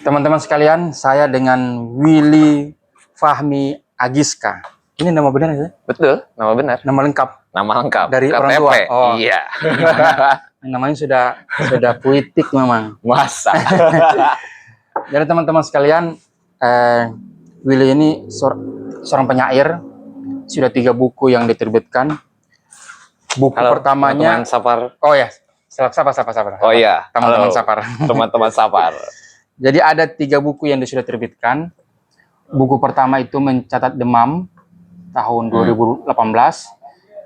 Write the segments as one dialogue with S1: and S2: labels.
S1: Teman-teman sekalian, saya dengan Willy Fahmi Agiska. Ini nama benar ya?
S2: Betul, nama benar.
S1: Nama lengkap
S2: Nama lengkap.
S1: dari
S2: KTP.
S1: orang tua. Oh,
S2: iya.
S1: Namanya sudah puitik memang.
S2: Masa.
S1: Jadi teman-teman sekalian, Willy ini seorang penyair. Sudah 3 buku yang diterbitkan. Buku
S2: Halo,
S1: pertamanya.
S2: teman-teman Sapar.
S1: Oh ya, sapa.
S2: Oh iya,
S1: teman-teman Sapar.
S2: Teman-teman Sapar.
S1: Jadi ada 3 buku yang sudah terbitkan. Buku pertama itu Mencatat Demam tahun 2018.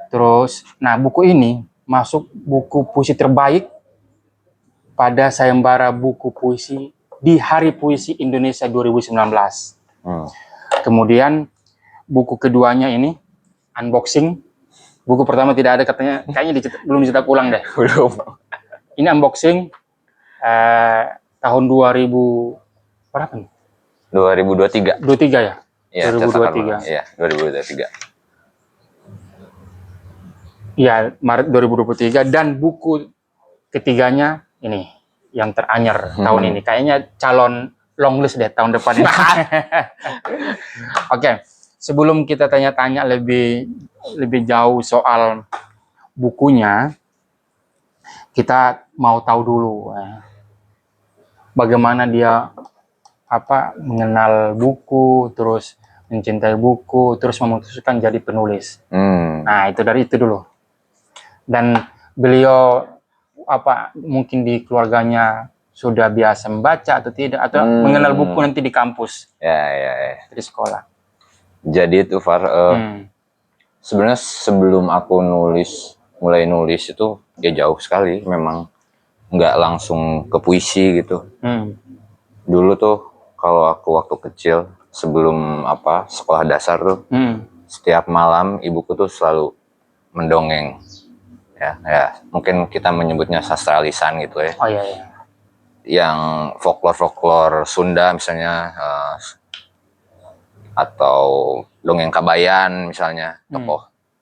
S1: Terus, nah buku ini masuk buku puisi terbaik pada sayembara buku puisi di Hari Puisi Indonesia 2019. Kemudian buku keduanya ini Unboxing. Buku pertama tidak ada katanya, kayaknya belum dicetak ulang deh.
S2: Belum.
S1: Ini Unboxing tahun 2000 berapa nih?
S2: 2023.
S1: 23 ya?
S2: Iya,
S1: 2023.
S2: Iya, 2023.
S1: Iya, Maret 2023. Dan buku ketiganya ini yang teranyar tahun ini. Kayaknya calon longlist deh tahun depan ya. Oke, sebelum kita tanya-tanya lebih jauh soal bukunya, kita mau tahu dulu bagaimana dia mengenal buku, terus mencintai buku, terus memutuskan jadi penulis. Nah, itu dari itu dulu. Dan beliau mungkin di keluarganya sudah biasa membaca atau tidak, atau mengenal buku nanti di kampus.
S2: Ya.
S1: Di sekolah.
S2: Jadi itu Far, sebenarnya sebelum aku mulai nulis itu ya jauh sekali, memang nggak langsung ke puisi gitu. Dulu tuh kalau aku waktu kecil sebelum sekolah dasar tuh, setiap malam ibuku tuh selalu mendongeng. Ya mungkin kita menyebutnya sastra lisan gitu ya.
S1: Oh iya.
S2: Yang folklore Sunda misalnya, atau dongeng Kabayan misalnya,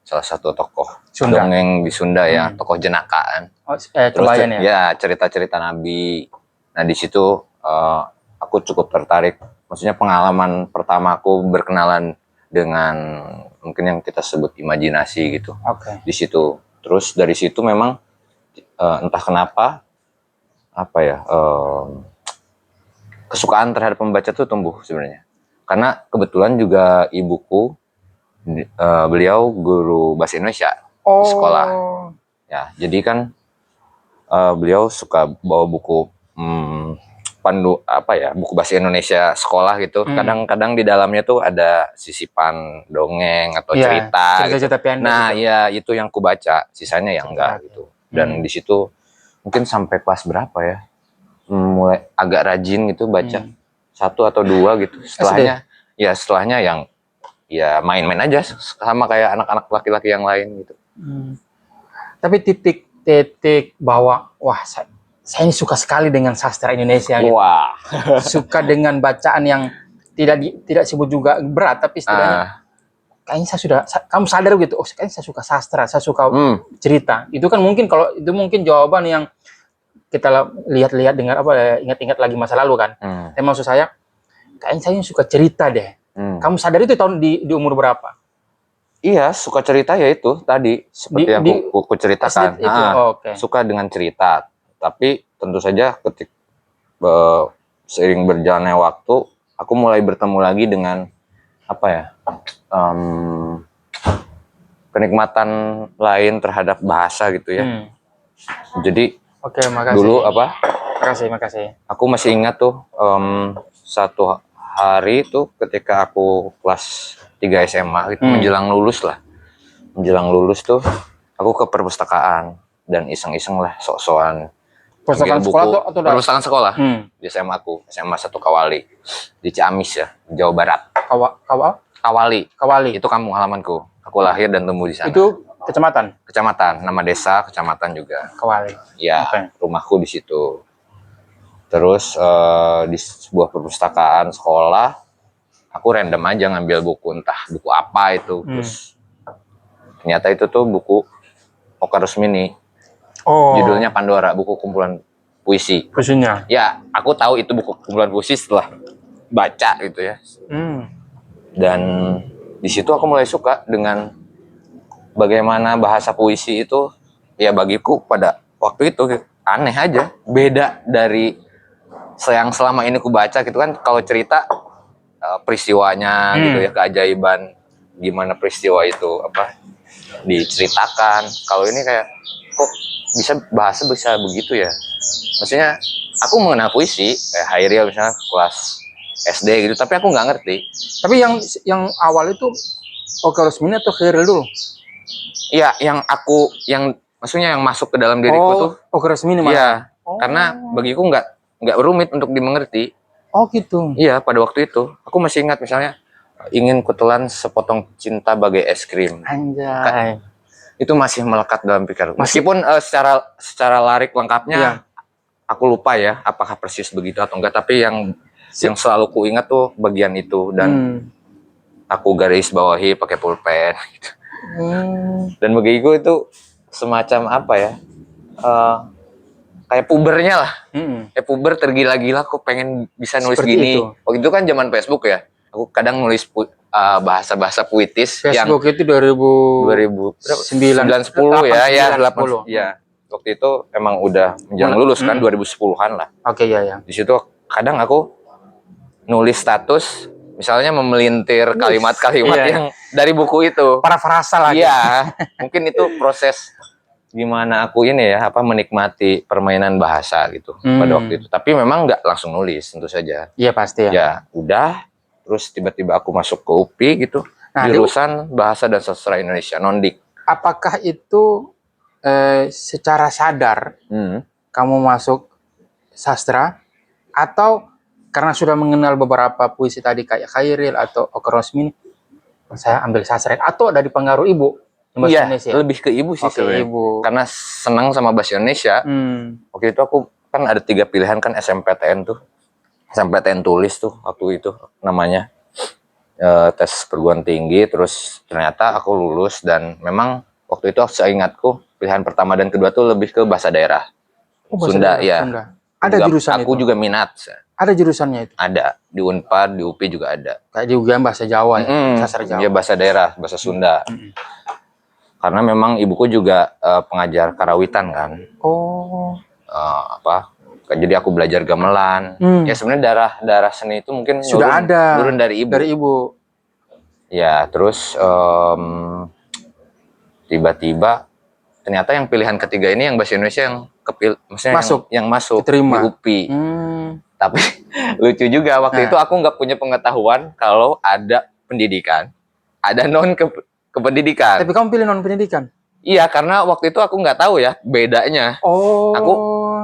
S2: salah satu tokoh Sunda. Dongeng di Sunda ya, tokoh Jenakaan. Terus
S1: Kabayan
S2: ya cerita-cerita Nabi. Nah di situ aku cukup tertarik. Maksudnya pengalaman pertama aku berkenalan dengan mungkin yang kita sebut imajinasi gitu. Di situ. Terus dari situ memang entah kenapa kesukaan terhadap membaca tuh tumbuh sebenarnya. Karena kebetulan juga ibuku beliau guru bahasa Indonesia di sekolah. Ya, jadi kan beliau suka bawa buku buku bahasa Indonesia sekolah gitu. Kadang-kadang di dalamnya tuh ada sisipan dongeng atau cerita gitu. Nah, gitu. Ya itu yang ku baca, sisanya yang enggak gitu. Dan di situ mungkin sampai kelas berapa ya? Mulai agak rajin gitu baca 1 atau 2 gitu. Setelahnya yang ya main-main aja sama kayak anak-anak laki-laki yang lain gitu.
S1: Tapi titik bahwa saya ini suka sekali dengan sastra Indonesia.
S2: Wah.
S1: Gitu. Suka dengan bacaan yang tidak sebut juga berat, tapi setidaknya kayaknya kamu sadar gitu. Oh, kayaknya saya suka sastra, saya suka cerita. Itu kan mungkin kalau itu mungkin jawaban yang kita lihat-lihat dengar ingat-ingat lagi masa lalu kan. Tapi maksud saya kayaknya saya suka cerita deh. Kamu sadar itu tahun di umur berapa?
S2: Iya, suka cerita ya itu tadi seperti yang aku ceritakan. Suka dengan cerita. Tapi tentu saja ketika seiring berjalannya waktu, aku mulai bertemu lagi dengan kenikmatan lain terhadap bahasa gitu ya. Jadi
S1: makasih.
S2: Dulu
S1: Makasih.
S2: Aku masih ingat tuh satu hari tuh ketika aku kelas 3 SMA gitu, menjelang lulus tuh aku ke perpustakaan dan iseng-iseng lah sok-sokan
S1: perpustakaan
S2: buku,
S1: sekolah atau
S2: perpustakaan sekolah di SMA aku, SMA 1 Kawali di Ciamis ya, Jawa Barat. Kawali itu kampung halamanku, aku lahir dan tumbuh di sana.
S1: Itu kecamatan,
S2: nama desa, kecamatan juga.
S1: Kawali.
S2: Ya, rumahku di situ. Terus di sebuah perpustakaan sekolah, aku random aja ngambil buku, entah buku apa itu. Terus ternyata itu tuh buku Oka Rusmini. Judulnya Pandora, buku kumpulan puisi.
S1: Puisinya.
S2: Ya, aku tahu itu buku kumpulan puisi setelah baca gitu ya. Dan di situ aku mulai suka dengan bagaimana bahasa puisi itu, ya bagiku pada waktu itu aneh aja, beda dari yang selama ini aku baca gitu kan. Kalau cerita peristiwanya gitu ya, keajaiban gimana peristiwa itu diceritakan. Kalau ini kayak kok bahasa bisa begitu ya. Maksudnya aku mengenal puisi kayak Hairil misalnya kelas SD gitu, tapi aku nggak ngerti.
S1: Tapi yang awal itu Oke Rosmini atau Hairil dulu?
S2: Iya, yang maksudnya yang masuk ke dalam diriku tuh
S1: Oke Rosmini malah.
S2: Iya, karena bagiku nggak rumit untuk dimengerti.
S1: Oh gitu.
S2: Iya, pada waktu itu aku masih ingat misalnya ingin kutelan sepotong cinta bagai es krim.
S1: Anjay.
S2: Itu masih melekat dalam pikiranku. Meskipun secara larik lengkapnya aku lupa ya apakah persis begitu atau enggak, tapi yang selalu kuingat tuh bagian itu, dan aku garis bawahi pakai pulpen gitu. Dan bagiku itu semacam apa ya? Kayak pubernya lah. Kayak puber tergila-gila kok pengen bisa nulis seperti gini. Waktu itu kan zaman Facebook ya. Aku kadang nulis bahasa-bahasa puitis.
S1: Facebook yang itu 2009
S2: ya,
S1: 10.
S2: Ya. Waktu itu emang udah menjelang lulus kan, 2010-an lah.
S1: Oke, ya.
S2: Di situ kadang aku nulis status, misalnya memelintir kalimat-kalimat yang dari buku itu.
S1: Parafrasa lagi.
S2: Iya, mungkin itu proses gimana aku ini ya, menikmati permainan bahasa gitu pada waktu itu. Tapi memang nggak langsung nulis, tentu saja.
S1: Iya pasti ya.
S2: Ya, udah. Terus tiba-tiba aku masuk ke UPI gitu, jurusan Bahasa dan Sastra Indonesia, Nondik.
S1: Apakah itu secara sadar kamu masuk sastra, atau karena sudah mengenal beberapa puisi tadi kayak Hairil atau Oke Rosmini, saya ambil sastra, atau dari pengaruh ibu?
S2: Iya, lebih ke ibu sih sebenarnya. Karena senang sama bahasa Indonesia. Waktu itu aku kan ada 3 pilihan kan, SMPTN tuh. SMPTN tulis tuh waktu itu namanya. Tes perguruan tinggi, terus ternyata aku lulus, dan memang waktu itu seingatku pilihan pertama dan kedua tuh lebih ke bahasa daerah. Sunda, ya. Sunda.
S1: Ada jurusan
S2: aku juga minat.
S1: Ada jurusannya itu?
S2: Ada, di Unpad, di UPI juga ada.
S1: Kayak juga bahasa Jawa ya, sastra Jawa.
S2: Iya, bahasa daerah, bahasa Sunda. Karena memang ibuku juga pengajar karawitan kan. Jadi aku belajar gamelan. Ya sebenarnya darah seni itu mungkin
S1: sudah
S2: turun dari ibu.
S1: Dari ibu.
S2: Ya, terus tiba-tiba ternyata yang pilihan ketiga ini yang bahasa Indonesia maksudnya yang masuk
S1: diterima
S2: di UPI. Tapi lucu juga waktu itu aku nggak punya pengetahuan kalau ada pendidikan, ada non kependidikan.
S1: Tapi kamu pilih non pendidikan?
S2: Iya, karena waktu itu aku nggak tahu ya bedanya. Aku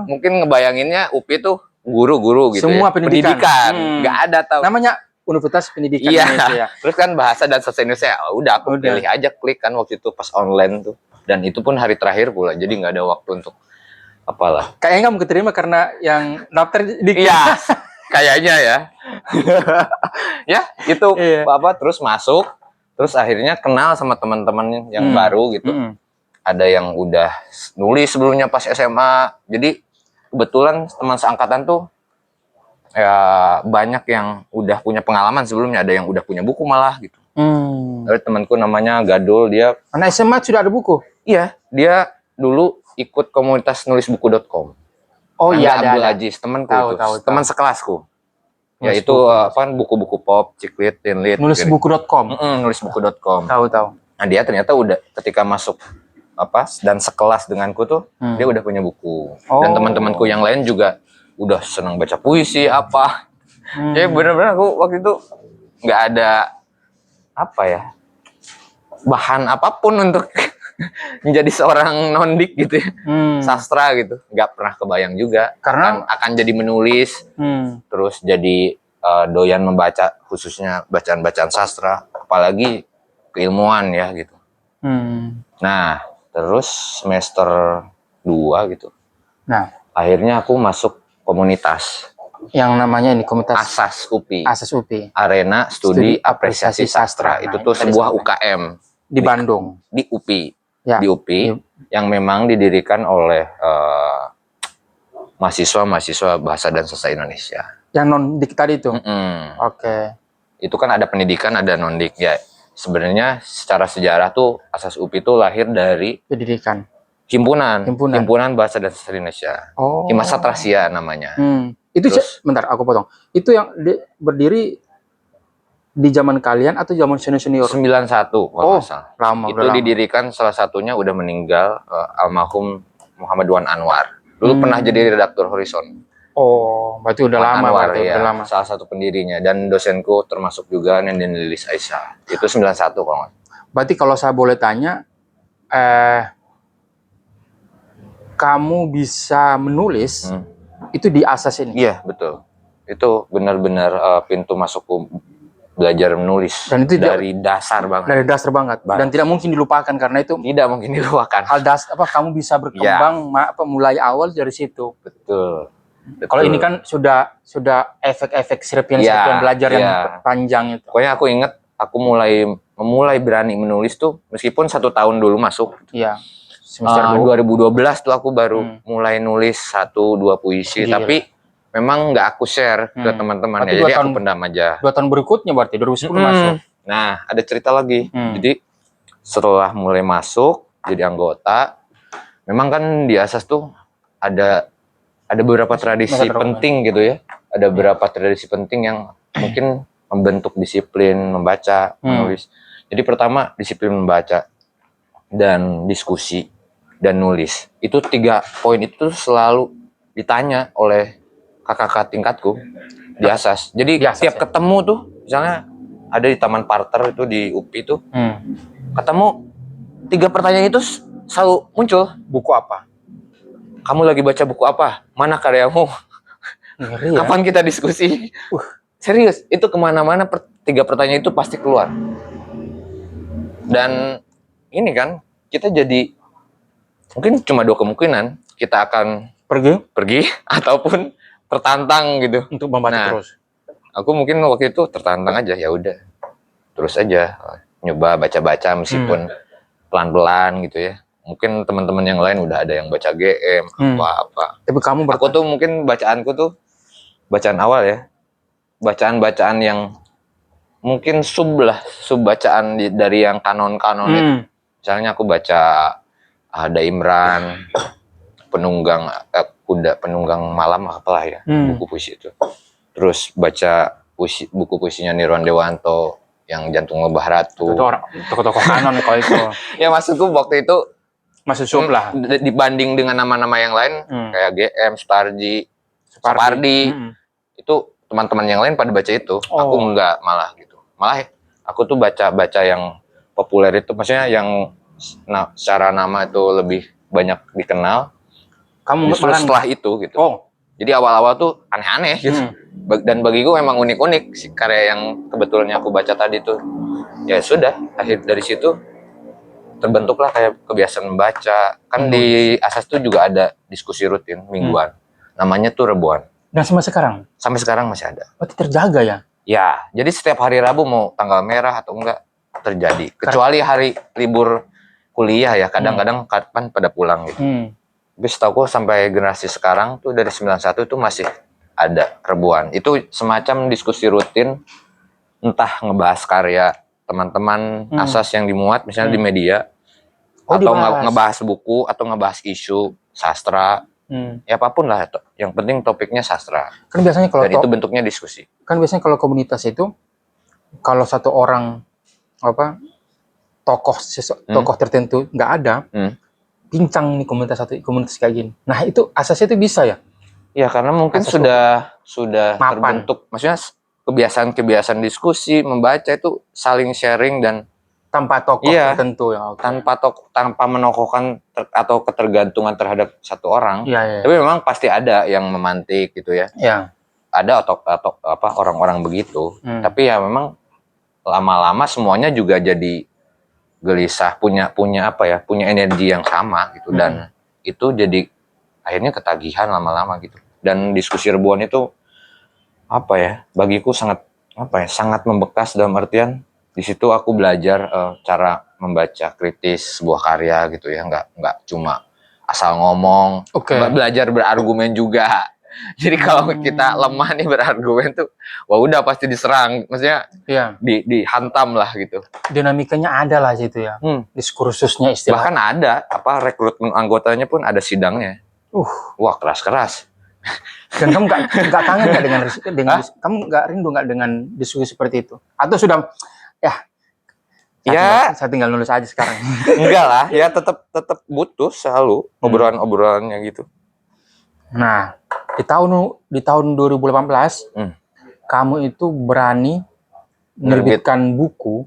S2: mungkin ngebayanginnya UPI tuh guru-guru gitu.
S1: Semua pendidikan.
S2: Nggak ada tahu.
S1: Namanya Universitas Pendidikan Indonesia.
S2: Terus kan Bahasa dan Sastra Indonesia, udah aku pilih aja, klik kan waktu itu pas online tuh. Dan itu pun hari terakhir pula, jadi nggak ada waktu untuk apalah.
S1: Kayaknya kamu keterima karena yang daftar dikit.
S2: Iya, kayaknya ya. Ya, itu terus masuk, terus akhirnya kenal sama teman-teman yang baru gitu. Ada yang udah nulis sebelumnya pas SMA. Jadi kebetulan teman seangkatan tuh ya banyak yang udah punya pengalaman sebelumnya, ada yang udah punya buku malah gitu. Ada temanku namanya Gadul, dia
S1: anak SMA sudah ada buku.
S2: Iya, dia dulu ikut komunitas nulisbuku.com.
S1: Oh iya,
S2: Abdul Aziz, temanku itu, teman sekelasku. Ya itu buku-buku pop, ciklit, tinlit.
S1: Nulisbuku.com.
S2: Nulisbuku.com.
S1: Tahu.
S2: Nah, dia ternyata udah ketika masuk dan sekelas denganku tuh, dia udah punya buku. Dan teman-temanku yang lain juga udah senang baca puisi Jadi benar-benar aku waktu itu nggak ada bahan apapun untuk menjadi seorang nondik gitu ya. Sastra gitu, nggak pernah kebayang juga karena akan jadi menulis, terus jadi doyan membaca, khususnya bacaan-bacaan sastra, apalagi keilmuan ya gitu. Nah, terus semester 2 gitu. Nah, akhirnya aku masuk komunitas
S1: yang namanya ini komunitas
S2: Asas UPI.
S1: Asas UPI.
S2: Arena Studi Apresiasi Sastra. Itu tuh sebuah UKM
S1: di Bandung.
S2: Di UPI. Ya. Di UPI yang memang didirikan oleh mahasiswa bahasa dan sastra Indonesia.
S1: Yang non-dik tadi itu. Oke.
S2: Itu kan ada pendidikan, ada non-dik ya. Sebenarnya secara sejarah tuh asas UPI itu lahir dari
S1: Pendidikan.
S2: Himpunan Bahasa dan Sastra Indonesia.
S1: Oh.
S2: Himasatrasia namanya.
S1: Itu bentar aku potong. Itu yang berdiri di zaman kalian atau zaman senior?
S2: 91 kalau nggak salah.
S1: Lama.
S2: Itu didirikan salah satunya udah meninggal almarhum Muhammad Wan Anwar. Dulu pernah jadi redaktur Horizon.
S1: Oh, berarti udah lama.
S2: Anwar, udah lama. Salah satu pendirinya dan dosenku termasuk juga Nenden Lilis Aisyah. Itu 91 kalau nggak salah.
S1: Berarti kalau saya boleh tanya, kamu bisa menulis itu di asas ini?
S2: Iya, betul. Itu benar-benar pintu masukku belajar menulis. Dan itu dari dasar banget.
S1: Dari dasar banget. Dan tidak mungkin dilupakan karena itu.
S2: Tidak mungkin dilupakan.
S1: Hal dasar kamu bisa berkembang mulai awal dari situ.
S2: Betul.
S1: Kalau ini kan sudah efek-efek serpian belajar yang panjang itu.
S2: Pokoknya aku ingat aku mulai berani menulis tuh meskipun 1 tahun dulu masuk.
S1: Iya.
S2: 2012 tuh aku baru mulai nulis 1-2 puisi, tapi memang nggak aku share ke teman-teman ya, jadi aku pendam aja.
S1: 2 tahun berikutnya berarti 2010 masuk.
S2: Nah, ada cerita lagi. Jadi setelah mulai masuk jadi anggota, memang kan di asas tuh ada beberapa tradisi penting gitu ya. Ada beberapa tradisi penting yang mungkin membentuk disiplin membaca, menulis. Jadi pertama disiplin membaca dan diskusi dan nulis. Itu 3 poin itu selalu ditanya oleh kakak-kakak tingkatku di asas. Jadi tiap ketemu tuh, misalnya ada di Taman Parter itu di UPI tuh, ketemu 3 pertanyaan itu selalu muncul.
S1: Buku apa?
S2: Kamu lagi baca buku apa? Mana karyamu? Kapan kita diskusi? Serius, itu kemana-mana 3 pertanyaan itu pasti keluar. Dan ini kan kita jadi mungkin cuma 2 kemungkinan, kita akan pergi ataupun tertantang gitu
S1: untuk membaca terus.
S2: Aku mungkin waktu itu tertantang aja, ya udah terus aja nyoba baca-baca meskipun pelan-pelan gitu ya. Mungkin teman-teman yang lain udah ada yang baca GM apa-apa.
S1: Tapi
S2: aku tuh mungkin bacaanku tuh bacaan awal ya, bacaan-bacaan yang mungkin sub bacaan dari yang kanon-kanon itu. Misalnya aku baca ada Imran, penunggang kuda, penunggang malam apalah ya, buku puisi itu. Terus baca buku puisinya Nirwan Dewanto yang Jantung Lebah Ratu.
S1: Itu tokoh-tokoh kanon kalau itu.
S2: Ya maksudku waktu itu
S1: masih sub lah.
S2: Dibanding dengan nama-nama yang lain kayak GM, Supardi, itu teman-teman yang lain pada baca itu. Aku enggak malah gitu. Malah aku tuh baca yang populer itu, maksudnya yang secara nama itu lebih banyak dikenal.
S1: Kamu
S2: setelah itu gitu. Jadi awal-awal tuh aneh-aneh gitu. Dan bagiku memang unik-unik si karya yang kebetulan aku baca tadi tuh. Ya sudah, akhir dari situ terbentuklah kayak kebiasaan membaca. Kan di asas tuh juga ada diskusi rutin mingguan. Namanya tuh Rebuan.
S1: Dan sampai sekarang?
S2: Sampai sekarang masih ada.
S1: Berarti terjaga ya?
S2: Ya, jadi setiap hari Rabu mau tanggal merah atau enggak terjadi. Kecuali hari libur kuliah ya, kadang-kadang kapan pada pulang gitu. Tapi setahu sampai generasi sekarang tuh dari 91 itu masih ada Rebuan. Itu semacam diskusi rutin, entah ngebahas karya teman-teman asas yang dimuat misalnya di media, atau ngebahas buku, atau ngebahas isu sastra, ya apapun lah. Yang penting topiknya sastra.
S1: Kan biasanya kalau
S2: dan itu bentuknya diskusi.
S1: Kan biasanya kalau komunitas itu, kalau satu orang tokoh tertentu nggak ada, pincang nih komunitas kayak gini. Nah itu asasnya itu bisa ya?
S2: Ya karena mungkin sudah terbentuk, maksudnya kebiasaan diskusi, membaca itu saling sharing dan
S1: tanpa tokoh tertentu ya.
S2: Tanpa menokohkan atau ketergantungan terhadap satu orang. Tapi memang pasti ada yang memantik gitu ya. Ada atau orang-orang begitu. Tapi ya memang lama-lama semuanya juga jadi gelisah, punya energi yang sama gitu, dan itu jadi akhirnya ketagihan lama-lama gitu. Dan diskusi Rebuan itu bagiku sangat membekas, dalam artian di situ aku belajar cara membaca kritis sebuah karya gitu ya, nggak cuma asal ngomong,
S1: Oke.
S2: belajar berargumen juga. Jadi kalau kita lemah nih berargumen tuh, wah udah pasti diserang, maksudnya
S1: Iya.
S2: dihantam lah gitu.
S1: Dinamikanya ada lah situ ya. Diskursusnya istilah.
S2: Bahkan ada rekrutmen anggotanya pun ada sidangnya. Wah keras-keras.
S1: Dan kamu nggak kangen nggak dengan kamu nggak rindu nggak dengan diskusi seperti itu? Atau sudah saya tinggal nulis aja sekarang.
S2: Enggak lah, ya tetap butuh selalu obrolan-obrolannya gitu.
S1: Nah, di tahun 2018 kamu itu berani menerbitkan buku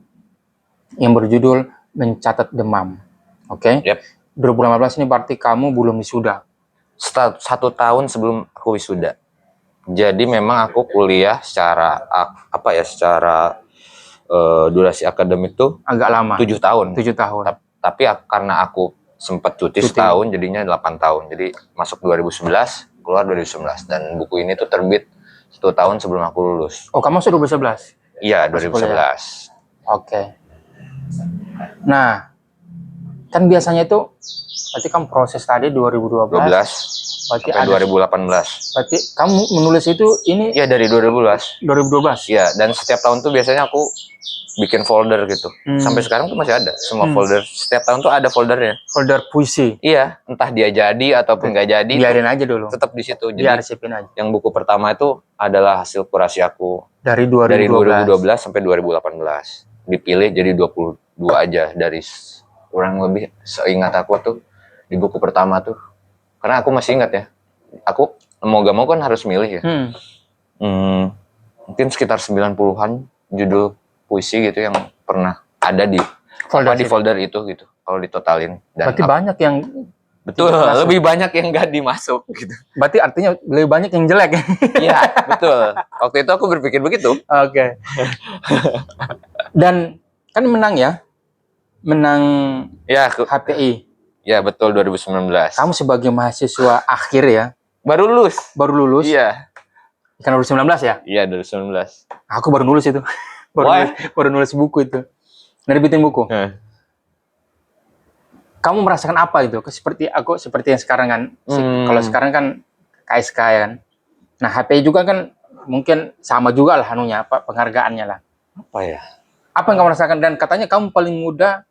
S1: yang berjudul Mencatat Demam. Oke?
S2: Yep.
S1: 2018 ini berarti kamu belum wisuda.
S2: 1 tahun sebelum aku wisuda. Jadi memang aku kuliah secara durasi akademik tuh
S1: agak lama.
S2: 7 tahun.
S1: 7 tahun.
S2: Tapi karena aku sempat cuti setahun, jadinya 8 tahun. Jadi masuk 2011, keluar 2011. Dan buku ini tuh terbit 1 tahun sebelum aku lulus.
S1: Oh, kamu masuk 2011?
S2: Iya, 2011.
S1: Oke. Nah, kan biasanya itu berarti kamu proses tadi 2012. Berarti
S2: sampai 2018.
S1: Berarti kamu menulis itu ini?
S2: Iya, dari 2012.
S1: 2012?
S2: Iya, dan setiap tahun tuh biasanya aku bikin folder gitu. Sampai sekarang tuh masih ada semua folder. Setiap tahun tuh ada foldernya.
S1: Folder puisi?
S2: Iya, entah dia jadi ataupun nggak jadi.
S1: Biarin aja dulu.
S2: Tetap di situ. Jadi
S1: diarsipin aja.
S2: Yang buku pertama itu adalah hasil kurasi aku.
S1: Dari 2012
S2: sampai 2018. Dipilih jadi 22 aja dari kurang lebih seingat aku tuh di buku pertama tuh. Karena aku masih ingat ya. Aku mau gak mau kan harus milih ya. Mungkin sekitar 90-an judul puisi gitu yang pernah ada di folder itu gitu. Kalau ditotalin. Dan
S1: berarti banyak yang
S2: betul, lebih banyak yang gak dimasuk gitu.
S1: Berarti artinya lebih banyak yang jelek.
S2: Iya, betul. Waktu itu aku berpikir begitu.
S1: Oke. Dan kan menang ya. Menang
S2: ya,
S1: HPI.
S2: Ya, betul 2019.
S1: Kamu sebagai mahasiswa akhir ya.
S2: Baru lulus.
S1: Iya. Kan 2019 ya?
S2: Iya, 2019.
S1: Aku baru nulis itu. baru nulis buku itu. Nerbitin buku. Kamu merasakan apa itu? Seperti yang sekarang kan. Kalau sekarang kan KSK ya kan. Nah, HPI juga kan mungkin sama juga lah anunya, penghargaannya lah.
S2: Apa ya?
S1: Apa yang kamu rasakan? Dan katanya kamu paling muda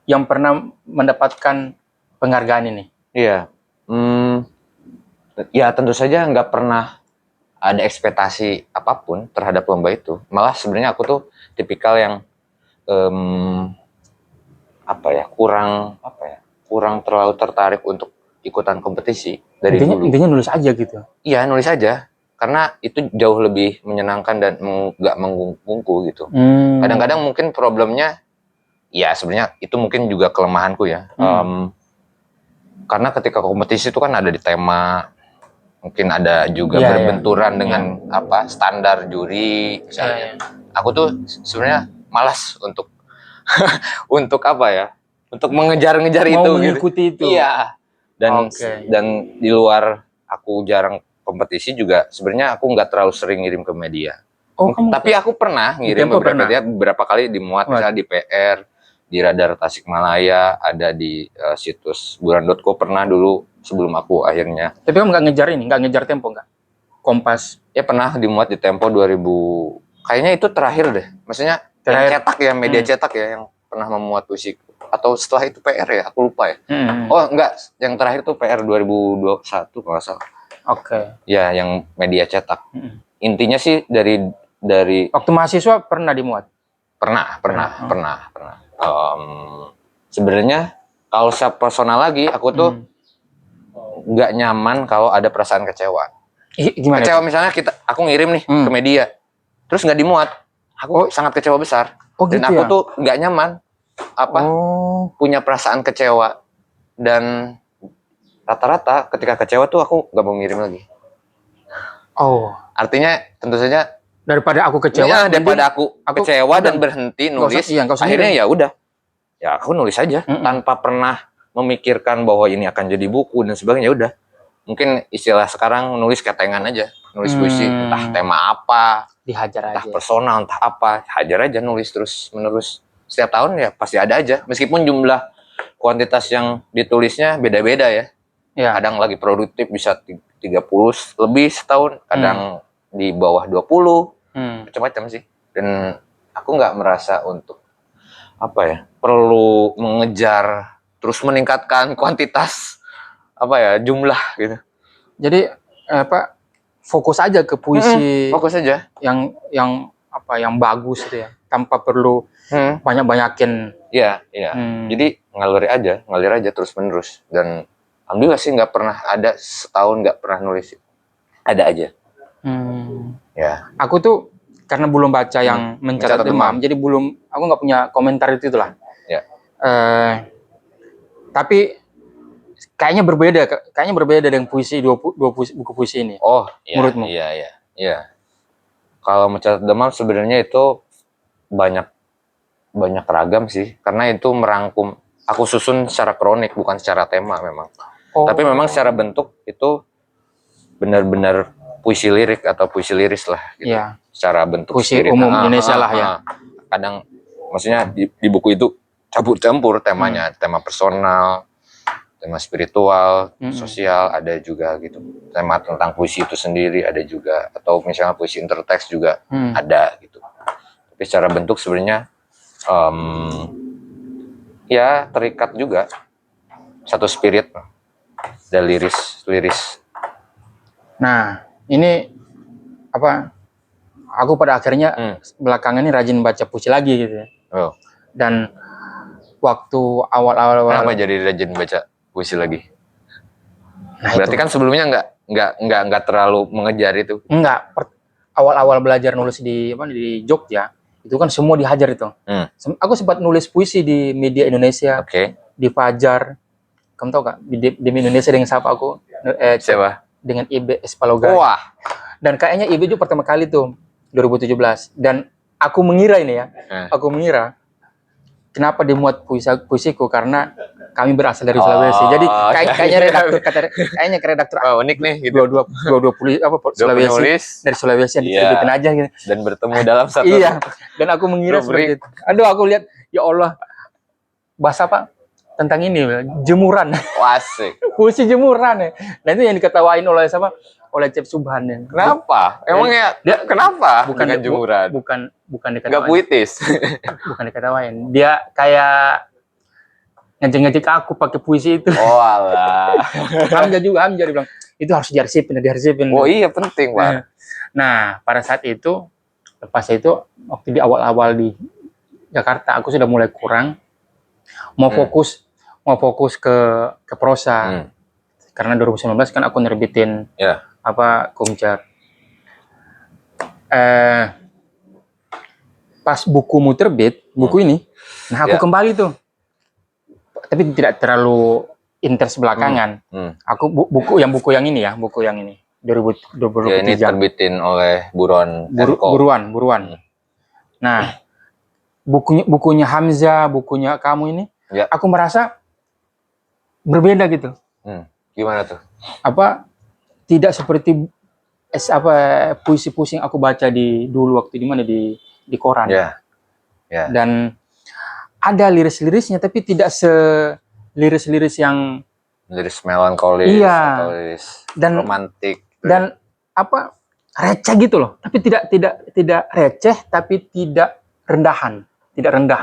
S1: yang pernah mendapatkan penghargaan ini.
S2: Iya. Ya tentu saja nggak pernah ada ekspektasi apapun terhadap lomba itu. Malah sebenarnya aku tuh tipikal yang kurang terlalu tertarik untuk ikutan kompetisi dari dulu.
S1: Intinya nulis aja gitu.
S2: Iya, nulis aja. Karena itu jauh lebih menyenangkan dan nggak mengganggu gitu. Kadang-kadang mungkin problemnya, ya sebenarnya itu mungkin juga kelemahanku ya. Karena ketika kompetisi itu kan ada di tema, mungkin ada juga berbenturan dengan standar juri misalnya. Aku tuh sebenarnya malas untuk untuk mengejar-ngejar itu,
S1: mengikuti gitu.
S2: Itu. Iya. Dan di luar aku jarang kompetisi juga, sebenarnya aku nggak terlalu sering ngirim ke media. Tapi aku pernah ngirim beberapa kali dimuat, misalnya di PR, di Radar Tasikmalaya, ada di situs buran.co pernah dulu sebelum aku akhirnya.
S1: Tapi kamu nggak ngejar Tempo nggak? Kompas?
S2: Ya pernah dimuat di Tempo 2000, kayaknya itu terakhir deh. Maksudnya yang cetak ya, media cetak ya yang pernah memuat puisi. Atau setelah itu PR ya, aku lupa ya. Oh enggak, yang terakhir tuh PR 2021 kalau nggak salah.
S1: Oke.
S2: Ya, yang media cetak. Intinya sih dari
S1: waktu mahasiswa pernah dimuat?
S2: Pernah. Sebenarnya kalau secara personal lagi, aku tuh nggak nyaman kalau ada perasaan kecewa.
S1: Gimana?
S2: Kecewa misalnya aku ngirim nih ke media, terus nggak dimuat, aku sangat kecewa besar. Dan
S1: gitu
S2: aku
S1: ya?
S2: tuh nggak nyaman punya perasaan kecewa. Dan rata-rata ketika kecewa tuh aku nggak mau ngirim lagi. Artinya tentu saja
S1: daripada aku kecewa,
S2: daripada aku kecewa dan berhenti nulis, akhirnya ya udah, ya aku nulis aja tanpa pernah memikirkan bahwa ini akan jadi buku dan sebagainya. Udah, mungkin istilah sekarang nulis ketengan aja, nulis puisi, entah tema apa,
S1: dihajar
S2: entah personal, entah apa, hajar aja, nulis terus menerus. Setiap tahun ya pasti ada aja, meskipun jumlah kuantitas yang ditulisnya beda-beda ya.
S1: Ya.
S2: Kadang lagi produktif bisa 30 lebih setahun, kadang di bawah 20, macam-macam sih. Dan aku nggak merasa untuk apa ya, perlu mengejar terus meningkatkan kuantitas apa ya, jumlah gitu.
S1: Jadi fokus aja ke puisi
S2: fokus aja
S1: yang bagus gitu ya, tanpa perlu banyak-banyakin.
S2: Iya. Jadi ngalir aja terus menerus. Dan alhamdulillah sih nggak pernah ada setahun nggak pernah nulis. Ada aja. Ya.
S1: Aku tuh karena belum baca yang Mencatat Demam, jadi aku nggak punya komentar itu lah.
S2: Ya.
S1: Tapi kayaknya berbeda dengan dua buku puisi ini.
S2: Oh, iya,
S1: menurutmu?
S2: Iya. Kalau Mencatat Demam sebenarnya itu banyak ragam sih, karena itu merangkum. Aku susun secara kronik, bukan secara tema memang. Tapi memang secara bentuk itu benar-benar puisi lirik atau puisi liris lah gitu.
S1: Ya.
S2: Secara bentuk
S1: puisi umum Indonesia lah ya.
S2: Kadang maksudnya di buku itu campur-campur temanya, tema personal, tema spiritual, sosial, ada juga gitu. Tema tentang puisi itu sendiri ada juga, atau misalnya puisi interteks juga ada gitu. Tapi secara bentuk sebenarnya ya terikat juga satu spirit dan liris.
S1: Nah, ini apa? Aku pada akhirnya belakangan ini rajin baca puisi lagi gitu ya. Dan waktu awal-awal
S2: kenapa jadi rajin baca puisi lagi?
S1: Nah,
S2: berarti itu kan sebelumnya nggak terlalu mengejar itu.
S1: Enggak. Awal-awal belajar nulis di Jogja, itu kan semua dihajar itu. Aku sempat nulis puisi di Media Indonesia, di Fajar. Kamu tahu gak? Di Indonesia dengan siapa aku?
S2: Siapa?
S1: Dengan Ibe Espalogai.
S2: Wah.
S1: Dan kayaknya Ibe juga pertama kali tuh 2017. Dan aku mengira ini ya, aku mengira kenapa dimuat puisiku, karena kami berasal dari Sulawesi. Jadi kayaknya redaktur
S2: unik nih gitu.
S1: Dua Sulawesi dari Sulawesi diterbitin aja gitu.
S2: Dan bertemu dalam satu.
S1: Iya. Dan aku mengira seperti itu. Aduh, aku lihat, ya Allah, bahasa apa? Tentang ini, jemuran.
S2: Asik.
S1: Puisi jemuran ya. Nah, itu yang diketawain oleh siapa? Oleh Cep Subhan.
S2: Kenapa? Emangnya kenapa? Bukan jemuran.
S1: Bukan diketawain.
S2: Enggak puitis.
S1: Bukan diketawain. Dia kayak ngejek-ngejek aku pakai puisi itu.
S2: Oh alah.
S1: Hamzah dia bilang, itu harus diarsipin.
S2: Oh iya, penting, Pak.
S1: Nah, pada saat itu, lepas itu, waktu di awal-awal di Jakarta, aku sudah mulai kurang mau fokus ke prosa. Karena 2019 kan aku nerbitin Kumjar. Pas bukumu terbit, buku ini, nah aku kembali tuh. Tapi tidak terlalu intens belakangan. Aku buku yang ini ya, buku yang ini 2023.
S2: Ya, ini terbitin oleh Buruan.
S1: Buruan. Nah, bukunya Hamzah, bukunya kamu ini, aku merasa berbeda gitu.
S2: Gimana tuh?
S1: Tidak seperti puisi-puisi yang aku baca dulu waktu di koran. Dan ada liris-lirisnya, tapi tidak liris-liris yang
S2: liris melankolis atau liris romantik. Dan
S1: receh gitu loh. Tapi tidak receh, tapi tidak rendahan, tidak rendah.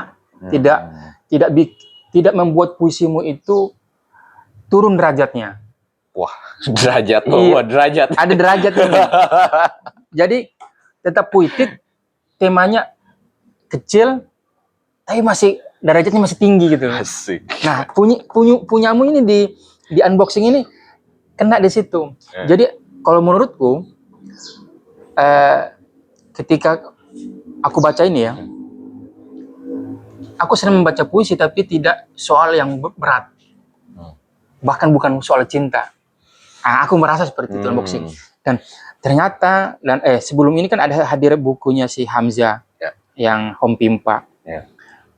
S1: Tidak membuat puisimu itu turun derajatnya.
S2: Wah, derajat. Derajat.
S1: Ada derajat ini. Jadi tetap puitik, temanya kecil, tapi derajatnya masih tinggi gitu.
S2: Asik.
S1: Nah, punyamu ini di unboxing ini kena di situ. Jadi kalau menurutku, ketika aku baca ini ya, aku senang membaca puisi, tapi tidak soal yang berat. Bahkan bukan soal cinta. Aku merasa seperti itu unboxing. Dan ternyata, sebelum ini kan ada hadir bukunya si Hamzah yang Home Pimpa.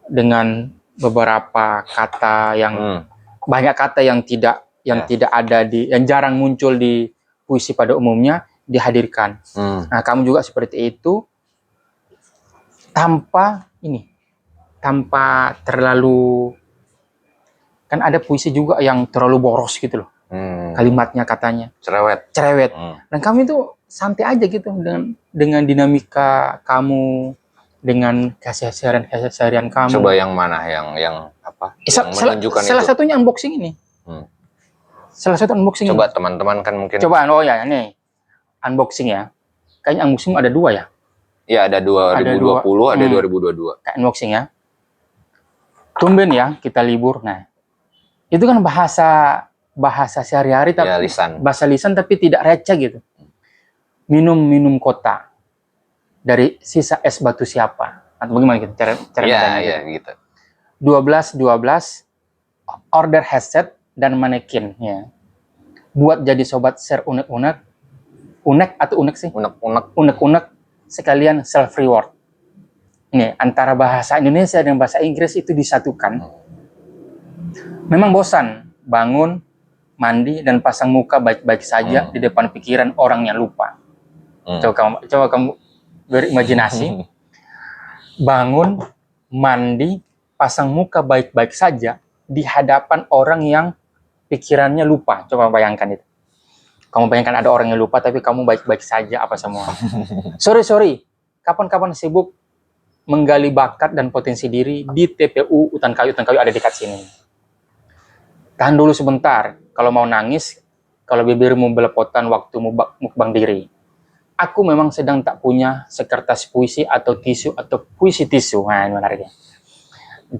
S1: Dengan beberapa kata yang banyak kata yang tidak ada yang jarang muncul di puisi pada umumnya dihadirkan. Nah, kamu juga seperti itu, tanpa terlalu kan ada puisi juga yang terlalu boros gitu loh. Kalimatnya, katanya cerewet. Dan kami tuh santai aja gitu dengan dinamika kamu, dengan keseharian kamu.
S2: Coba yang mana yang apa? Yang menunjukkan
S1: salah
S2: itu.
S1: satunya unboxing ini. Salah satu unboxing.
S2: Coba teman-teman kan mungkin.
S1: Coba, oh ya, nih unboxing ya. Kayaknya unboxing ada 2 ya?
S2: Iya, ada 2020, ada 2022.
S1: Kayak unboxing ya. Tumben ya kita libur. Nah, itu kan bahasa sehari-hari, tapi
S2: ya, lisan.
S1: Bahasa lisan tapi tidak receh gitu. Minum kota dari sisa es batu siapa? Atau bagaimana gitu cara
S2: Iya gitu.
S1: 12 order headset dan manekin ya. Buat jadi sobat share unek-unek atau unek sih? Unek-unek sekalian self reward. Ini antara bahasa Indonesia dan bahasa Inggris itu disatukan. Memang bosan bangun, mandi, dan pasang muka baik-baik saja di depan pikiran orang yang lupa. Coba kamu berimajinasi. Bangun, mandi, pasang muka baik-baik saja di hadapan orang yang pikirannya lupa. Coba bayangkan itu. Kamu bayangkan ada orang yang lupa, tapi kamu baik-baik saja apa semua. Sorry. Kapan-kapan sibuk menggali bakat dan potensi diri di TPU Utan Kayu ada dekat sini. Tahan dulu sebentar, kalau mau nangis, kalau bibirmu belepotan waktu mukbang diri. Aku memang sedang tak punya sekertas puisi atau tisu atau puisi tisu. Nah, ini menariknya.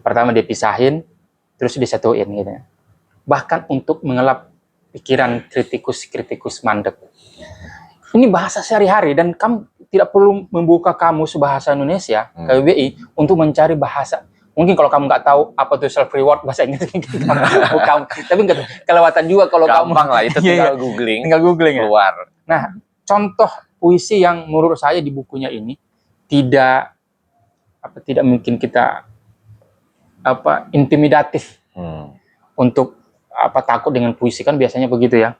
S1: Pertama dipisahin, terus disatuin gitu. Bahkan untuk mengelap pikiran kritikus mandek. Ini bahasa sehari-hari dan kamu tidak perlu membuka kamus bahasa Indonesia KBBI untuk mencari bahasa. Mungkin kalau kamu nggak tahu apa itu self reward bahasa Inggris, tapi nggak kelewatan juga kalau kamu.
S2: Gampang lah, itu tinggal googling. Keluar.
S1: Ya? Nah, contoh puisi yang menurut saya di bukunya ini tidak mungkin kita intimidatif untuk takut dengan puisi, kan biasanya begitu ya.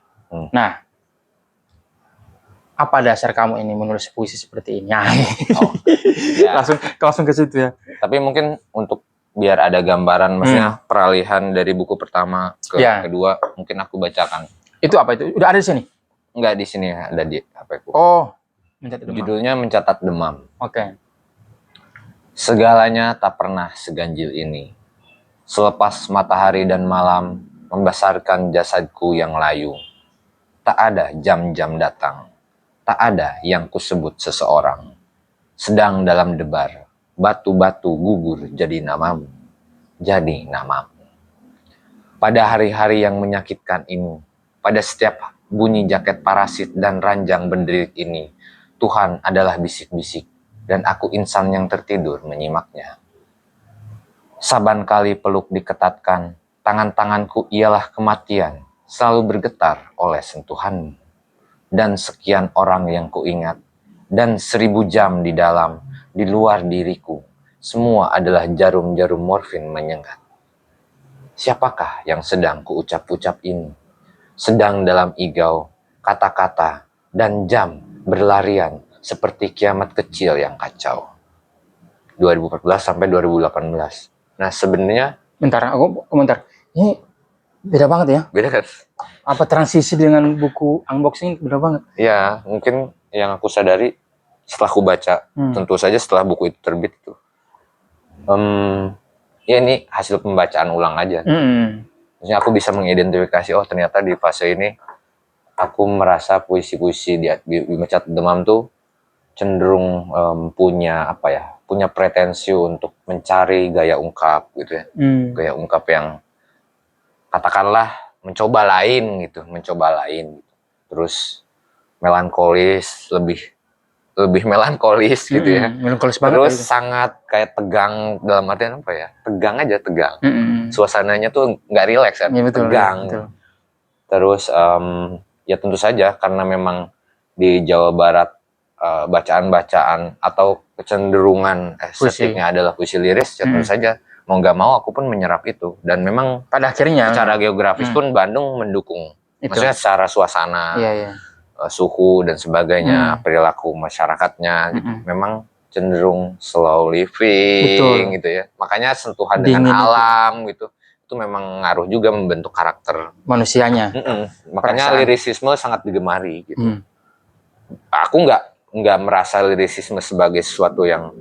S1: Nah, apa dasar kamu ini menulis puisi seperti ini? Ya. langsung ke situ ya.
S2: Tapi mungkin untuk biar ada gambaran, maksudnya peralihan dari buku pertama ke kedua, mungkin aku bacakan.
S1: Itu apa itu? Udah ada di sini?
S2: Enggak, di sini ada di HP-ku.
S1: Oh, mencatat demam.
S2: Judulnya Mencatat Demam.
S1: Oke.
S2: Segalanya tak pernah seganjil ini. Selepas matahari dan malam membesarkan jasadku yang layu. Tak ada jam-jam datang. Tak ada yang kusebut seseorang. Sedang dalam debar, batu-batu gugur jadi namamu. Jadi namamu. Pada hari-hari yang menyakitkan ini, pada setiap bunyi jaket parasit dan ranjang benderit ini, Tuhan adalah bisik-bisik, dan aku insan yang tertidur menyimaknya. Saban kali peluk diketatkan, tangan-tanganku ialah kematian, selalu bergetar oleh sentuhanmu. Dan sekian orang yang kuingat, dan 1000 jam di dalam, di luar diriku, semua adalah jarum-jarum morfin menyengat. Siapakah yang sedang kuucap-ucap ini? Sedang dalam igau, kata-kata, dan jam berlarian seperti kiamat kecil yang kacau. 2014 sampai 2018. Nah, sebenarnya...
S1: Bentar, aku komentar. Ini beda banget ya?
S2: Beda kan?
S1: Apa transisi dengan buku unboxing beda banget?
S2: Ya, mungkin yang aku sadari setelah aku baca, tentu saja setelah buku itu terbit itu. Ya ini hasil pembacaan ulang aja. Maksudnya aku bisa mengidentifikasi, oh ternyata di fase ini aku merasa puisi-puisi di Mencatat Demam tuh cenderung punya pretensi untuk mencari gaya ungkap gitu ya. Gaya ungkap yang katakanlah mencoba lain. Terus melankolis, lebih melankolis gitu ya.
S1: Melankolis banget.
S2: Terus sangat kayak tegang, dalam artian apa ya? Tegang. Suasananya tuh nggak rileks kan, tegang. Betul. Terus ya tentu saja karena memang di Jawa Barat bacaan-bacaan atau kecenderungan estetiknya adalah puisi liris, ya tentu saja mau nggak mau aku pun menyerap itu. Dan memang
S1: pada akhirnya
S2: secara geografis pun Bandung mendukung itu. Maksudnya secara suasana, suhu dan sebagainya, perilaku masyarakatnya gitu. Memang cenderung slow living. Betul. Gitu ya. Makanya sentuhan dengan alam gitu. itu memang ngaruh juga membentuk karakter
S1: manusianya.
S2: Makanya
S1: Perasaan.
S2: lirisisme sangat digemari gitu. Aku nggak merasa lirisisme sebagai sesuatu yang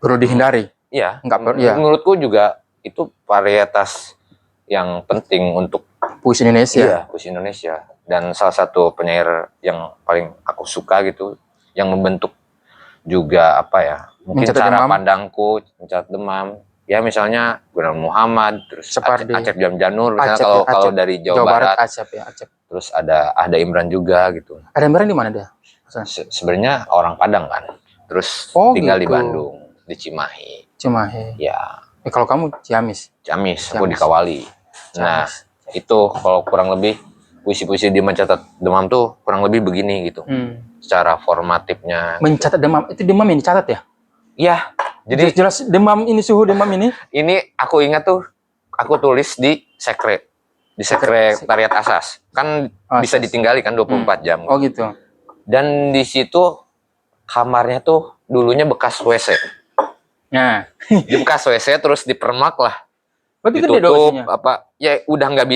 S1: Perlu dihindari.
S2: Iya,
S1: Nggak perlu. Ya.
S2: menurutku juga itu varietas yang penting untuk
S1: Puisi Indonesia.
S2: Iya, puisi Indonesia. Dan salah satu penyair yang paling aku suka gitu, yang membentuk juga apa ya, mungkin
S1: Mencatat
S2: cara
S1: demam.
S2: pandangku, mencatat demam. Ya misalnya Gunawan Muhammad, terus
S1: Separdi.
S2: Acep Jamjanur, misalnya
S1: Acep,
S2: kalau
S1: Acep.
S2: dari Jawa Barat.
S1: Acep ya, Acep.
S2: Terus ada Imran juga gitu.
S1: Ada Imran di mana dia?
S2: Sebenarnya orang Padang kan. Terus tinggal di Bandung, di Cimahi.
S1: Cimahi.
S2: Ya.
S1: Kalau kamu Ciamis.
S2: Ciamis, aku di Kawali. Nah, itu kalau kurang lebih puisi-puisi di Mencatat Demam tuh kurang lebih begini gitu. Secara formatifnya.
S1: Mencatat demam, itu demam yang dicatat ya?
S2: Iya. Jadi
S1: jelas demam ini, suhu demam ini.
S2: Ini aku ingat tuh, aku tulis di sekretariat asas. Kan bisa ditinggali kan 24 jam.
S1: Oh gitu.
S2: Dan di situ kamarnya tuh dulunya bekas WC.
S1: Nah,
S2: di bekas WC terus dipermak lah.
S1: Berarti
S2: ditutup apa? Ya udah nggak,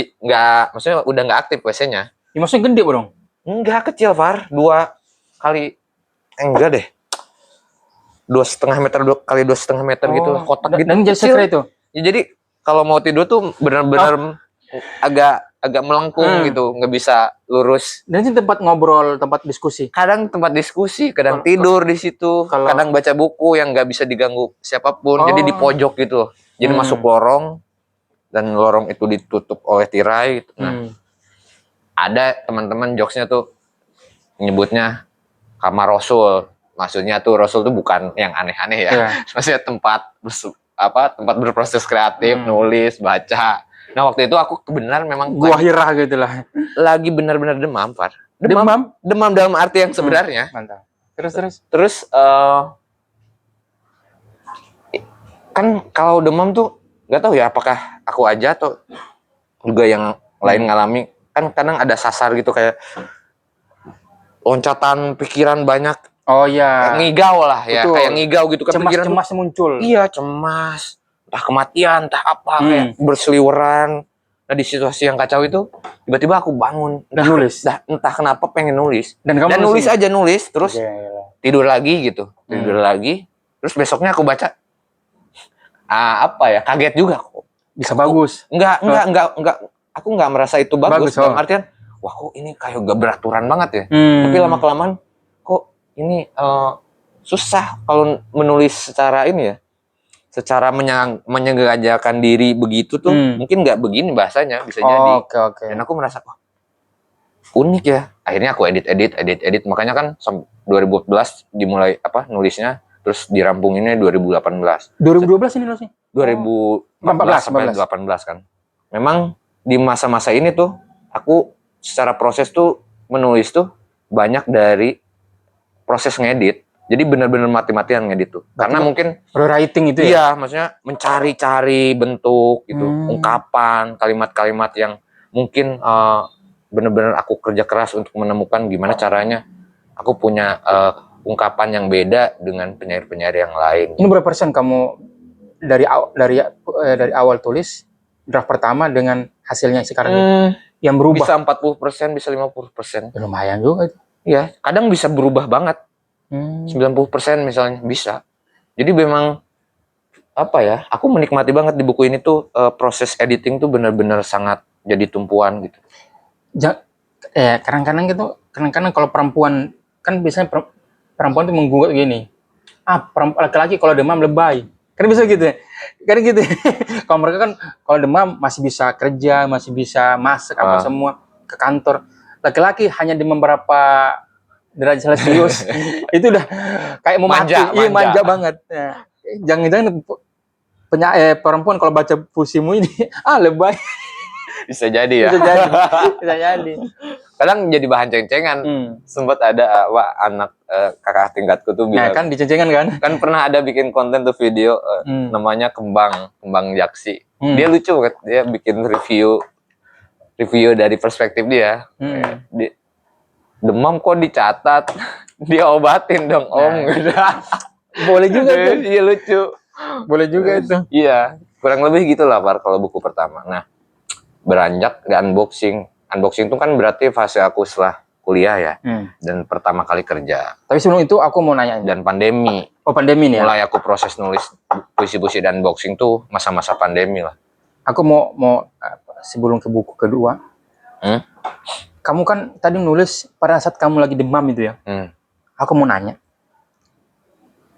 S2: maksudnya udah nggak aktif WC-nya.
S1: Ya, maksudnya gede dong?
S2: Enggak, kecil Far, 2 kali enggak deh. 2,5 meter, 2 kali 2,5 meter gitu lah, kotak gitu.
S1: Dan kecil itu.
S2: Ya, jadi kalau mau tidur tuh benar-benar agak melengkung gitu, nggak bisa lurus.
S1: Dan itu tempat ngobrol, tempat diskusi.
S2: Kadang tempat diskusi, kadang tidur di situ, kadang baca buku yang nggak bisa diganggu siapapun. Jadi di pojok gitu. Jadi masuk lorong dan lorong itu ditutup oleh tirai. Gitu. Nah, ada teman-teman jokesnya tuh nyebutnya kamar Rasul. Maksudnya tuh Rasul tuh bukan yang aneh-aneh ya. Maksudnya tempat berproses kreatif, nulis, baca. Nah, waktu itu aku kebenaran memang
S1: gua hirah gitu lah.
S2: Lagi benar-benar demam, Far.
S1: Demam
S2: dalam arti yang sebenarnya.
S1: Mantap. Terus
S2: kan kalau demam tuh nggak tahu ya apakah aku aja atau juga yang lain ngalami. Kan kadang ada sasar gitu kayak loncatan pikiran banyak.
S1: Oh iya.
S2: Ngigau lah ya. Betul. Kayak ngigau gitu kan.
S1: Cemas muncul.
S2: Iya, cemas. Entah kematian, entah apa. Kayak berseliweran. Nah, di situasi yang kacau itu, tiba-tiba aku bangun.
S1: Dan nulis.
S2: Entah kenapa pengen nulis.
S1: Dan
S2: nulis aja, nulis. Terus tidur lagi gitu. Tidur lagi. Terus besoknya aku baca. Kaget juga kok.
S1: Bisa bagus.
S2: Enggak. Aku nggak merasa itu bagus. Dalam artian, wah kok ini kayak gak beraturan banget ya. Tapi lama-kelamaan, kok ini susah kalau menulis secara ini ya. Secara menyengajakan diri begitu tuh, mungkin nggak begini bahasanya, bisa jadi.
S1: Okay.
S2: Dan aku merasa, wah, unik ya. Akhirnya aku edit. Makanya kan 2014 dimulai nulisnya, terus dirampunginnya 2018.
S1: 2012 ini nulisnya?
S2: 2014 sampai 2018 kan. Memang di masa-masa ini tuh aku secara proses tuh menulis tuh banyak dari proses ngedit. Jadi benar-benar mati-matian ngedit tuh. Karena mungkin
S1: writing itu ya?
S2: Iya, maksudnya mencari-cari bentuk gitu, ungkapan, kalimat-kalimat yang mungkin benar-benar aku kerja keras untuk menemukan gimana caranya aku punya ungkapan yang beda dengan penyair-penyair yang lain.
S1: Ini berapa persen kamu dari awal tulis draft pertama dengan hasilnya sekarang yang berubah?
S2: Bisa 40%, bisa 50%.
S1: Ya, lumayan juga itu.
S2: Iya, kadang bisa berubah banget. 90% misalnya bisa. Jadi memang aku menikmati banget di buku ini tuh proses editing tuh benar-benar sangat jadi tumpuan gitu.
S1: Kadang-kadang kalau perempuan kan biasanya perempuan tuh menggugat gini. Laki-laki kalau demam lebay. Kan bisa gitu ya. Kan gitu. Kalau mereka kan kalau demam masih bisa kerja, masih bisa masak apa semua ke kantor. Laki-laki hanya demam berapa derajat Celcius itu udah kayak mau mati. Iya, manja banget. Nah, jangan-jangan perempuan kalau baca puisimu ini lebay.
S2: Bisa jadi ya.
S1: Bisa jadi.
S2: Kadang jadi bahan ceng-cengan. Sempat ada anak kakak tingkatku tuh bilang.
S1: Nah, kan diceng-cengan kan?
S2: Kan pernah ada bikin konten tuh video namanya Kembang Jaksi. Dia lucu kan, dia bikin review dari perspektif dia. Demam kok dicatat, dia obatin dong om.
S1: Boleh juga tuh.
S2: Iya lucu.
S1: Boleh juga itu.
S2: Iya. kurang lebih gitulah Far kalau buku pertama. Nah, beranjak ke unboxing. Unboxing itu kan berarti fase aku setelah kuliah ya, dan pertama kali kerja.
S1: Tapi sebelum itu aku mau nanya.
S2: Dan pandemi.
S1: Oh, pandemi nih ya?
S2: Mulai aku proses nulis puisi-puisi dan unboxing tuh masa-masa pandemi lah.
S1: Aku mau sebelum ke buku kedua. Kamu kan tadi nulis pada saat kamu lagi demam itu ya. Aku mau nanya.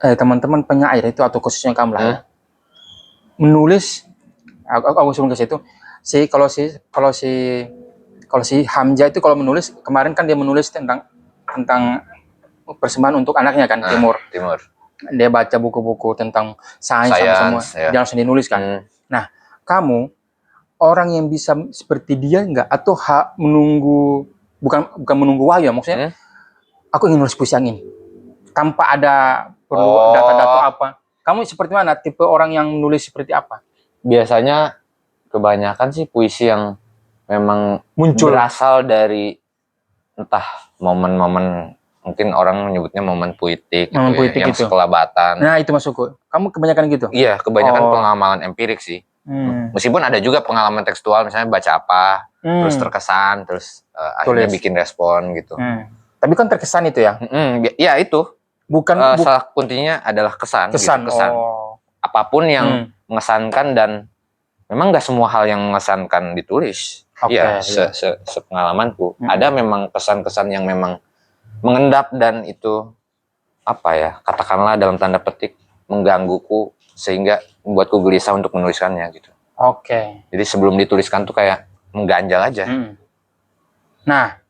S1: Teman-teman penyair itu atau khususnya kamu lah ya. Menulis aku sebelum ke situ. Kalau si Hamzah itu kalau menulis kemarin kan dia menulis tentang persembahan untuk anaknya kan, Timur. Dia baca buku-buku tentang sains semua, dia langsung dinulis kan. Nah, kamu orang yang bisa seperti dia enggak atau menunggu bukan menunggu wahyu maksudnya? Aku ingin nulis puisi yang ini tanpa ada perlu data-data apa. Kamu seperti mana? Tipe orang yang nulis seperti apa?
S2: Biasanya kebanyakan sih puisi yang memang muncul berasal dari entah momen-momen, mungkin orang menyebutnya momen puitik gitu ya, yang sekelabatan.
S1: Nah, itu masukku. Kamu kebanyakan gitu?
S2: Iya, kebanyakan pengalaman empirik sih. Meskipun ada juga pengalaman tekstual, misalnya baca apa, terus terkesan, terus akhirnya bikin respon gitu.
S1: Tapi kan terkesan itu ya?
S2: Ya itu.
S1: Bukan
S2: salah kuntinya adalah kesan. Gitu, kesan. Apapun yang mengesankan, dan memang nggak semua hal yang mengesankan ditulis. Sepengalamanku. Ada memang kesan-kesan yang memang mengendap dan itu apa ya, katakanlah dalam tanda petik menggangguku sehingga membuatku gelisah untuk menuliskannya gitu. Jadi sebelum dituliskan tuh kayak mengganjal aja.
S1: Nah,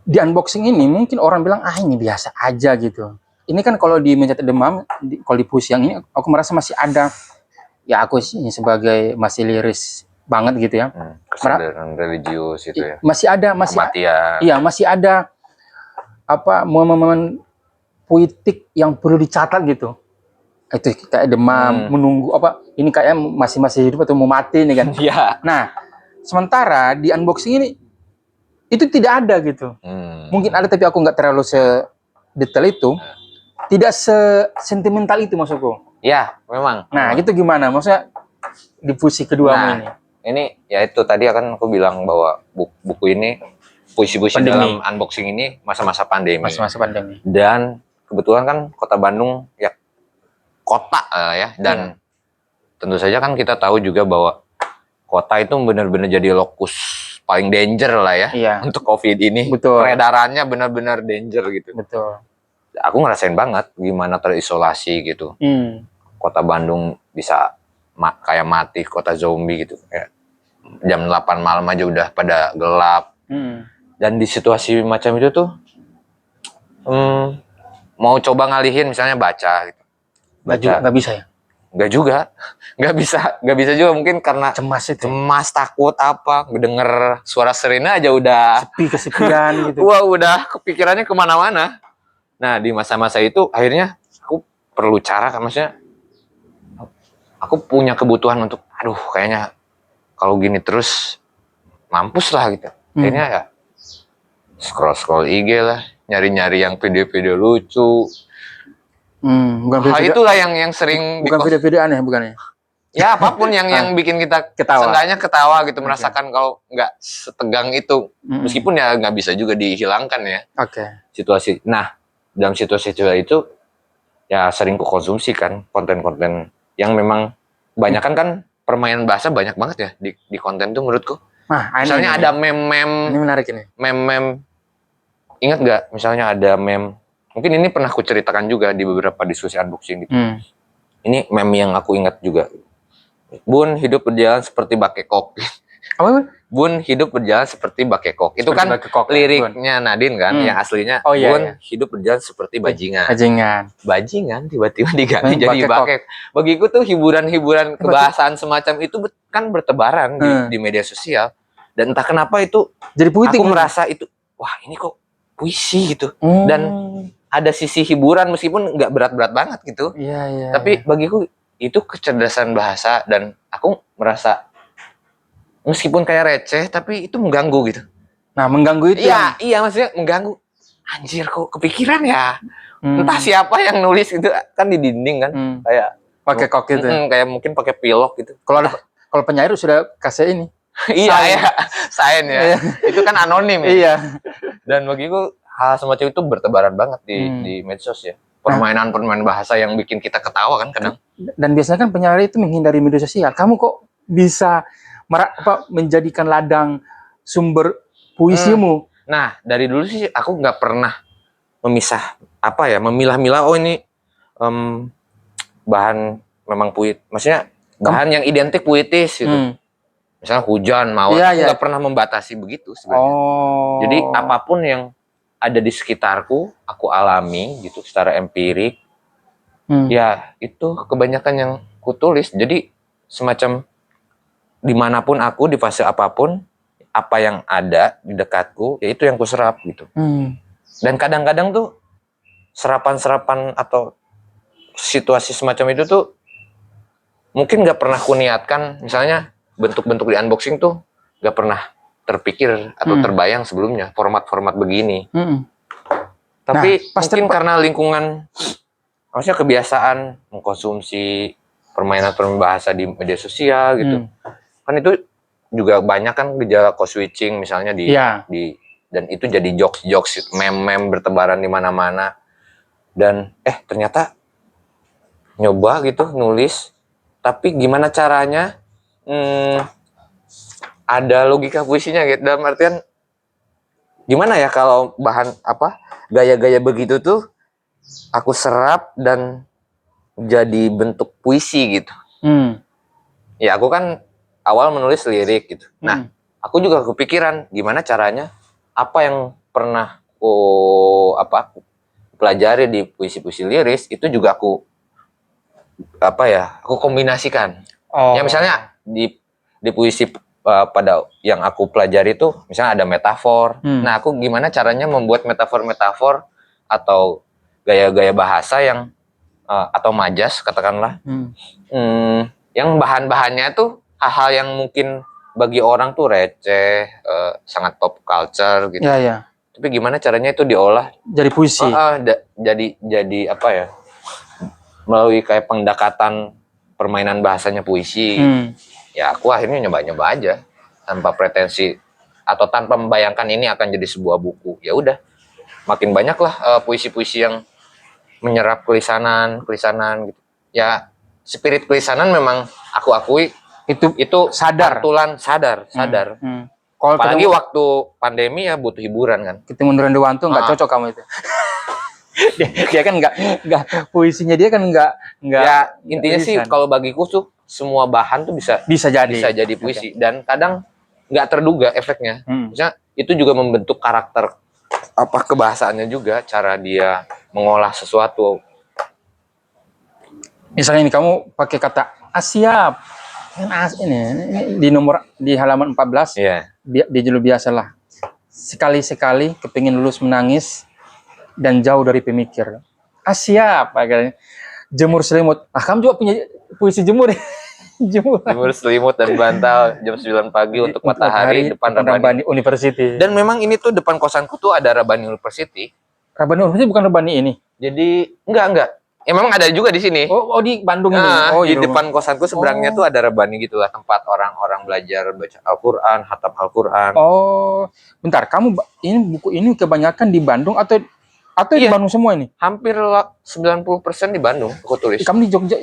S1: di unboxing ini mungkin orang bilang ini biasa aja gitu. Ini kan kalau di Mencetak Demam, kalau di puisi yang ini aku merasa masih ada, ya aku sebagai masih liris banget gitu ya.
S2: Kesadaran religius itu ya.
S1: Masih ada, masih ada apa momen-momen puitik yang perlu dicatat gitu. Itu kayak demam, menunggu apa? Ini kayak masih hidup atau mau mati nih kan? Nah, sementara di unboxing ini itu tidak ada gitu. Mungkin ada tapi aku nggak terlalu sedetail itu. Tidak sentimental itu maksudku.
S2: Ya, memang.
S1: Nah, itu gimana? Maksudnya di puisi kedua ini.
S2: Ini ya itu tadi akan aku bilang bahwa buku ini, puisi-puisi dalam unboxing ini masa-masa pandemi.
S1: Masa-masa pandemi.
S2: Dan kebetulan kan Kota Bandung ya kota ya, dan tentu saja kan kita tahu juga bahwa kota itu benar-benar jadi lokus paling danger lah ya untuk COVID ini.
S1: Betul.
S2: Peredarannya benar-benar danger gitu.
S1: Betul.
S2: Aku ngerasain banget gimana terisolasi gitu. Kota Bandung bisa kayak mati, kota zombie gitu. Kayak jam 8 malam aja udah pada gelap. Dan di situasi macam itu tuh mau coba ngalihin misalnya baca gitu.
S1: Nggak bisa ya?
S2: Nggak bisa juga mungkin karena cemas takut apa, ngedenger suara sirene aja udah
S1: kesepian gitu.
S2: Wah, udah kepikirannya kemana-mana. Nah, di masa-masa itu akhirnya aku perlu cara, maksudnya aku punya kebutuhan untuk kayaknya kalau gini terus mampus lah gitu. Akhirnya ya scroll IG lah, nyari-nyari yang video-video lucu. Itulah yang sering
S1: bukan video-video aneh bukan ya?
S2: Ya apapun yang bikin kita seenggaknya ketawa gitu, merasakan kalau nggak setegang itu, meskipun ya nggak bisa juga dihilangkan ya. Situasi. Nah, dalam situasi itu ya sering ku konsumsi kan konten-konten yang memang kebanyakan kan permainan bahasa banyak banget ya di konten tuh menurutku. Misalnya ada meme-meme.
S1: Ini menarik ini.
S2: Meme-meme. Ingat nggak? Misalnya ada meme. Mungkin ini pernah aku ceritakan juga di beberapa diskusi unboxing gitu. Ini meme yang aku ingat juga. Bun, hidup berjalan seperti bakekok.
S1: Apa?
S2: Bun, hidup berjalan seperti bakekok. Itu kan liriknya Nadine kan, yang aslinya. Bun, hidup berjalan seperti bajingan. Bajingan tiba-tiba diganti jadi bakek. Bagiku tuh hiburan-hiburan kebahasaan semacam itu kan bertebaran di media sosial. Dan entah kenapa itu
S1: jadi puitik.
S2: Aku merasa itu, wah ini kok puisi gitu. Dan ada sisi hiburan meskipun nggak berat-berat banget gitu. Tapi bagiku itu kecerdasan bahasa, dan aku merasa meskipun kayak receh tapi itu mengganggu gitu.
S1: Nah, mengganggu itu
S2: iya maksudnya mengganggu. Anjir kok kepikiran ya. Entah siapa yang nulis itu kan di dinding kan. Kayak
S1: Pakai kok gitu.
S2: Kayak mungkin pakai pilok gitu.
S1: Kalau penyair sudah kasih ini.
S2: Iya ya, sign ya. Itu kan anonim ya.
S1: Iya.
S2: Dan bagiku hal semacam itu bertebaran banget di medsos ya. Permainan bahasa yang bikin kita ketawa kan kadang.
S1: Dan biasanya kan penyair itu menghindari media sosial. Kamu kok bisa menjadikan ladang sumber puisimu?
S2: Nah, dari dulu sih aku nggak pernah memilah-milah. Oh ini bahan memang maksudnya bahan yang identik puitis gitu. Misalnya hujan, mawar, nggak pernah membatasi begitu sebenarnya. Jadi apapun yang ada di sekitarku, aku alami gitu secara empirik. Ya itu kebanyakan yang kutulis. Jadi semacam dimanapun aku, di fase apapun, apa yang ada di dekatku, ya itu yang kuserap gitu. Dan kadang-kadang tuh serapan-serapan atau situasi semacam itu tuh mungkin nggak pernah kuniatkan. Misalnya bentuk-bentuk di unboxing tuh nggak pernah terpikir atau terbayang sebelumnya format-format begini. Tapi mungkin karena lingkungan, maksudnya kebiasaan mengkonsumsi permainan bahasa di media sosial gitu. Kan itu juga banyak kan gejala code switching misalnya dan itu jadi jokes meme bertebaran di mana-mana. Dan ternyata nyoba gitu nulis, tapi gimana caranya ada logika puisinya gitu, dalam artian gimana ya kalau bahan gaya-gaya begitu tuh aku serap dan jadi bentuk puisi gitu. Ya aku kan awal menulis lirik gitu. Nah, aku juga kepikiran gimana caranya apa yang pernah aku pelajari di puisi-puisi liris itu juga aku kombinasikan. Ya misalnya di puisi pada yang aku pelajari itu misalnya ada metafor. Nah, aku gimana caranya membuat metafor-metafor atau gaya-gaya bahasa yang atau majas katakanlah. Yang bahan-bahannya tuh hal-hal yang mungkin bagi orang tuh receh, sangat pop culture gitu. Tapi gimana caranya itu diolah
S1: jadi puisi.
S2: Jadi apa ya? Melalui kayak pendekatan permainan bahasanya puisi. Ya aku akhirnya nyoba-nyoba aja tanpa pretensi atau tanpa membayangkan ini akan jadi sebuah buku. Ya udah, makin banyak lah puisi-puisi yang menyerap kelisanan gitu. Ya spirit kelisanan memang aku akui itu
S1: sadar.
S2: Sadar. Apalagi waktu pandemi ya butuh hiburan kan.
S1: Ketemu Nurul Dewanto nggak cocok kamu itu. dia kan nggak puisinya dia kan nggak
S2: ya intinya sih kalau bagiku tuh semua bahan tuh bisa jadi puisi. Dan kadang nggak terduga efeknya. Misalnya itu juga membentuk karakter kebahasaannya juga, cara dia mengolah sesuatu.
S1: Misalnya ini kamu pakai kata siap kan ini di halaman 14 di judul biasalah sekali-sekali kepingin lulus menangis dan jauh dari pemikir. Siap akhirnya jemur selimut. Kamu juga punya puisi jemur ya?
S2: Jemur selimut dan bantal jam 9 pagi untuk matahari depan Rabani
S1: University.
S2: Dan memang ini tuh depan kosanku tuh ada Rabani University.
S1: Rabani University bukan Rabani ini.
S2: Jadi enggak. Ya memang ada juga di sini.
S1: Oh di Bandung ini.
S2: Di depan kosanku seberangnya tuh ada Rabani gitulah, tempat orang-orang belajar baca Al-Qur'an, hatam Al-Qur'an.
S1: Bentar, kamu buku ini kebanyakan di Bandung atau di Bandung semua ini?
S2: Hampir 90% di Bandung aku tulis.
S1: Kamu di Jogja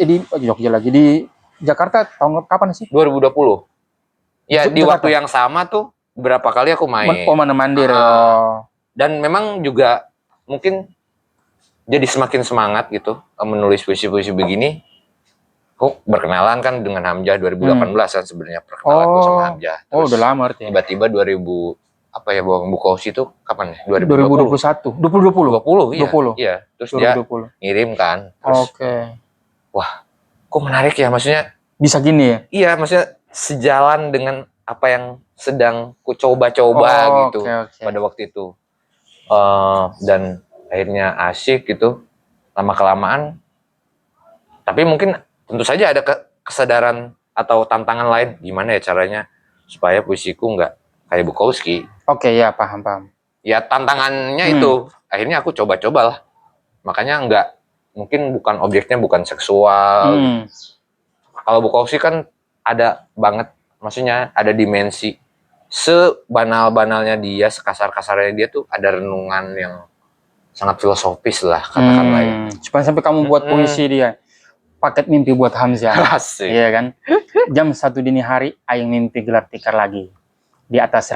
S1: lagi di Jakarta tahun kapan sih?
S2: 2020. Ya di waktu yang sama tuh berapa kali aku main.
S1: Mandir.
S2: Dan memang juga mungkin jadi semakin semangat gitu menulis puisi-puisi begini. Aku berkenalan kan dengan Hamzah 2018 kan sebenarnya perkenalanku sama Hamzah.
S1: Terus udah lama artinya.
S2: Tiba-tiba 2000 Bawang Bukowski itu kapan ya?
S1: 2021. 2020.
S2: Iya. Terus
S1: 2020.
S2: dia ngirim kan. Wah, kok menarik ya, maksudnya
S1: bisa gini ya?
S2: Iya, maksudnya sejalan dengan apa yang sedang ku coba-coba gitu pada waktu itu. Dan akhirnya asik gitu, lama-kelamaan. Tapi mungkin tentu saja ada kesadaran atau tantangan lain, gimana ya caranya supaya puisiku nggak kayak Bukowski.
S1: Ya paham.
S2: Ya tantangannya itu, akhirnya aku coba-cobalah. Makanya mungkin bukan objeknya bukan seksual. Kalau Bukowski kan ada banget, maksudnya ada dimensi. Sebanal-banalnya dia, sekasar-kasarnya dia tuh ada renungan yang sangat filosofis lah katakanlah ya.
S1: Supaya sampai kamu buat puisi dia. Paket mimpi buat Hamzah.
S2: Asik.
S1: Iya kan? Jam 1 dini hari, aing mimpi gelap tikar lagi. Di atas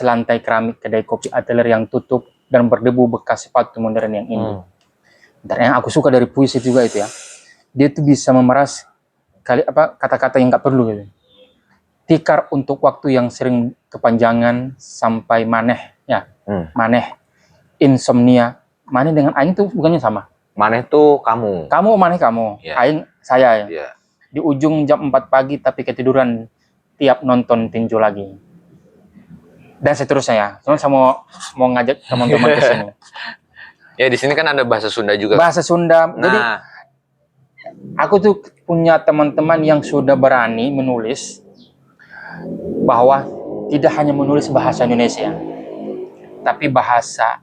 S1: lantai keramik kedai kopi Atelier yang tutup dan berdebu bekas sepatu modern yang indah. Dan yang aku suka dari puisi juga itu ya. Dia tuh bisa memeras kata-kata yang nggak perlu gitu. Tikar untuk waktu yang sering kepanjangan sampai maneh ya. Maneh insomnia. Maneh dengan aing tuh bukannya sama.
S2: Maneh tuh kamu.
S1: Kamu maneh kamu. Yeah. Aing saya ya. Yeah. Di ujung jam 4 pagi tapi ketiduran tiap nonton tinju lagi. Dan seterusnya ya. Cuma saya mau ngajak teman-teman ke sini.
S2: Ya di sini kan ada bahasa Sunda juga.
S1: Bahasa Sunda. Jadi aku tuh punya teman-teman yang sudah berani menulis bahwa tidak hanya menulis bahasa Indonesia, tapi bahasa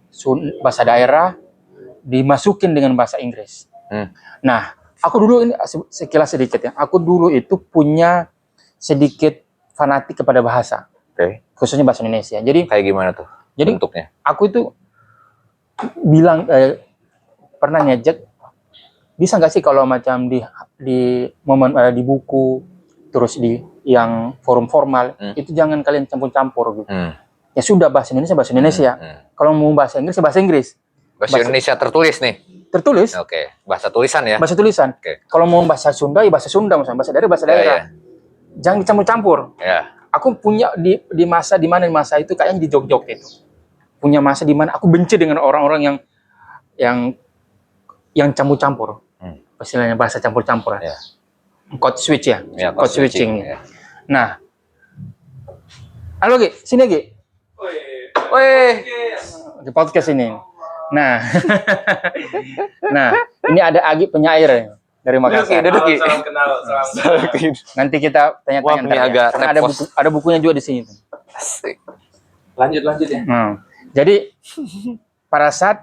S1: daerah dimasukin dengan bahasa Inggris. Nah, aku dulu ini sekilas sedikit ya. Aku dulu itu punya sedikit fanatik kepada bahasa. Khususnya bahasa Indonesia. Jadi
S2: kayak gimana tuh? Jadi bentuknya?
S1: Aku itu bilang pernah ngejek, bisa nggak sih kalau macam di momen di buku terus di yang forum formal itu jangan kalian campur-campur gitu. Ya sudah bahasa Indonesia. Kalau mau bahasa Inggris bahasa Inggris.
S2: Bahasa Indonesia tertulis nih.
S1: Tertulis.
S2: Oke. Bahasa tulisan ya.
S1: Bahasa tulisan. Kalau mau bahasa Sunda ya bahasa Sunda, misalnya bahasa daerah. Jangan dicampur-campur.
S2: Ya.
S1: Aku punya di masa itu kayaknya di Jogja itu. Punya masa di mana aku benci dengan orang-orang yang campur-campur. Istilahnya bahasa campur-campur ya. Code switch ya. Code switching. Ya. Nah. Halo Gi, sini Gi. Woi. Di podcast ini. Nah. Nah, ini ada Agi penyair dari Makassar.
S3: Salam kenal.
S1: Nanti kita tanya-tanya karena ada bukunya juga di sini.
S3: Asik. Lanjut ya.
S1: Jadi pada saat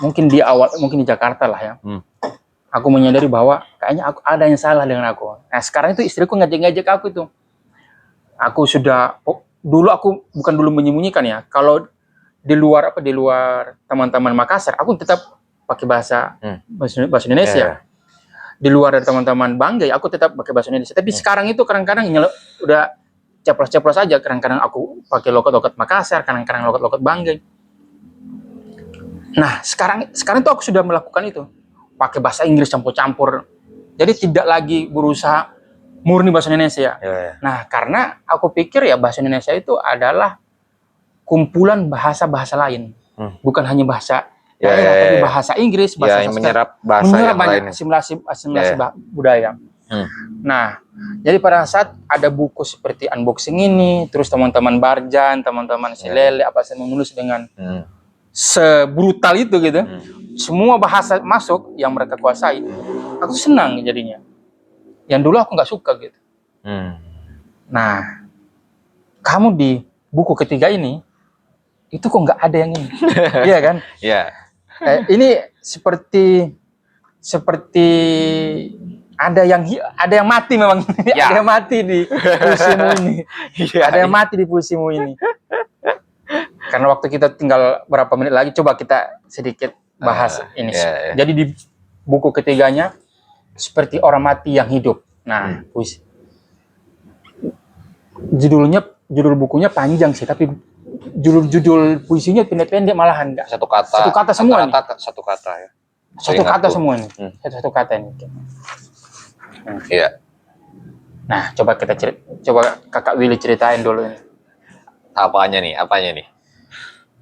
S1: mungkin di Jakarta lah ya. Aku menyadari bahwa kayaknya ada yang salah dengan aku. Nah, sekarang itu istriku ngajak-ngajak aku itu. Aku sudah dulu aku bukan dulu menyembunyikan ya. Kalau di luar teman-teman Makassar, aku tetap pakai bahasa Indonesia. Yeah. Di luar dari teman-teman Banggai, aku tetap pakai bahasa Indonesia. Tapi sekarang itu kadang-kadang udah ceplos-ceplos aja. Kadang-kadang aku pakai logat-logat Makassar, kadang-kadang logat-logat Banggai. Nah, sekarang itu aku sudah melakukan itu. Pakai bahasa Inggris campur-campur. Jadi tidak lagi berusaha murni bahasa Indonesia. Yeah. Nah, karena aku pikir ya bahasa Indonesia itu adalah kumpulan bahasa-bahasa lain. Bukan hanya bahasa tapi bahasa Inggris, bahasa
S2: yang menyerap bahasa yang lain.
S1: Asimilasi budaya. Nah, jadi pada saat ada buku seperti unboxing ini, terus teman-teman Barjan, teman-teman Silele, apa saya menulis dengan sebrutal itu gitu, semua bahasa masuk yang mereka kuasai, aku senang jadinya. Yang dulu aku nggak suka gitu. Nah, kamu di buku ketiga ini, itu kok nggak ada yang ini, iya kan?
S2: Iya.
S1: Ini seperti ada yang mati memang.
S2: Ya.
S1: Ada yang mati di puisimu ini. Ada yang mati di puisimu ini. Karena waktu kita tinggal berapa menit lagi, coba kita sedikit bahas ini. Jadi di buku ketiganya seperti orang mati yang hidup. Nah, puisi. Judul bukunya panjang sih, tapi judul puisinya pendek-pendek malahan enggak.
S2: Satu kata semua ini. Satu kata ya.
S1: Satu kata semua ini. Satu kata ini.
S2: Iya.
S1: Nah, coba Kakak Willy ceritain dulu ini.
S2: Apanya nih?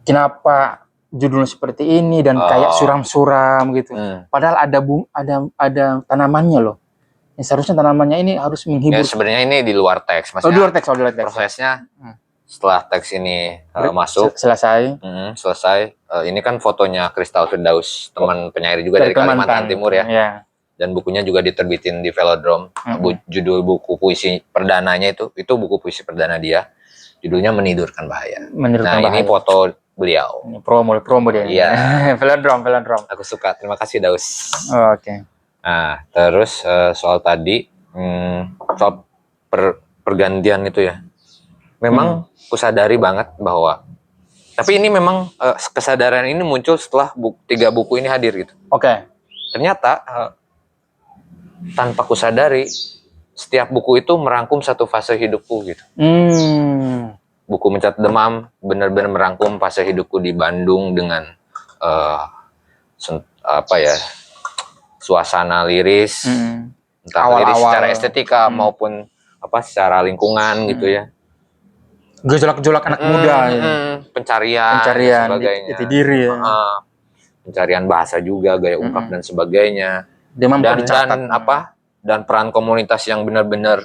S1: Kenapa judulnya seperti ini dan kayak suram-suram gitu. Padahal ada tanamannya loh. Yang seharusnya tanamannya ini harus menghibur.
S2: Ya, sebenarnya ini di luar teks, Mas.
S1: Di luar teks.
S2: Prosesnya setelah teks ini masuk
S1: selesai.
S2: Ini kan fotonya Kristal Firdaus, teman penyair juga dari Kalimantan Timur ya. Dan bukunya juga diterbitin di Velodrome. Judul buku puisi perdananya itu buku puisi perdana dia. Judulnya Menidurkan Bahaya. Ini foto beliau.
S1: Ini promo dia.
S2: Iya.
S1: Velodrome.
S2: Aku suka. Terima kasih Daus.
S1: Oh, oke.
S2: Nah, terus soal tadi soal pergantian itu ya. Memang kusadari banget bahwa tapi ini memang kesadaran ini muncul setelah 3 buku ini hadir gitu.
S1: Oke.
S2: Ternyata tanpa kusadari setiap buku itu merangkum satu fase hidupku gitu. Buku Mencat Demam benar-benar merangkum fase hidupku di Bandung dengan suasana liris, entah liris secara estetika maupun secara lingkungan gitu ya.
S1: Gejolak-gejolak anak muda,
S2: pencarian dan sebagainya.
S1: jati diri ya.
S2: Pencarian bahasa juga, gaya ungkap dan sebagainya. Dan peran komunitas yang benar-benar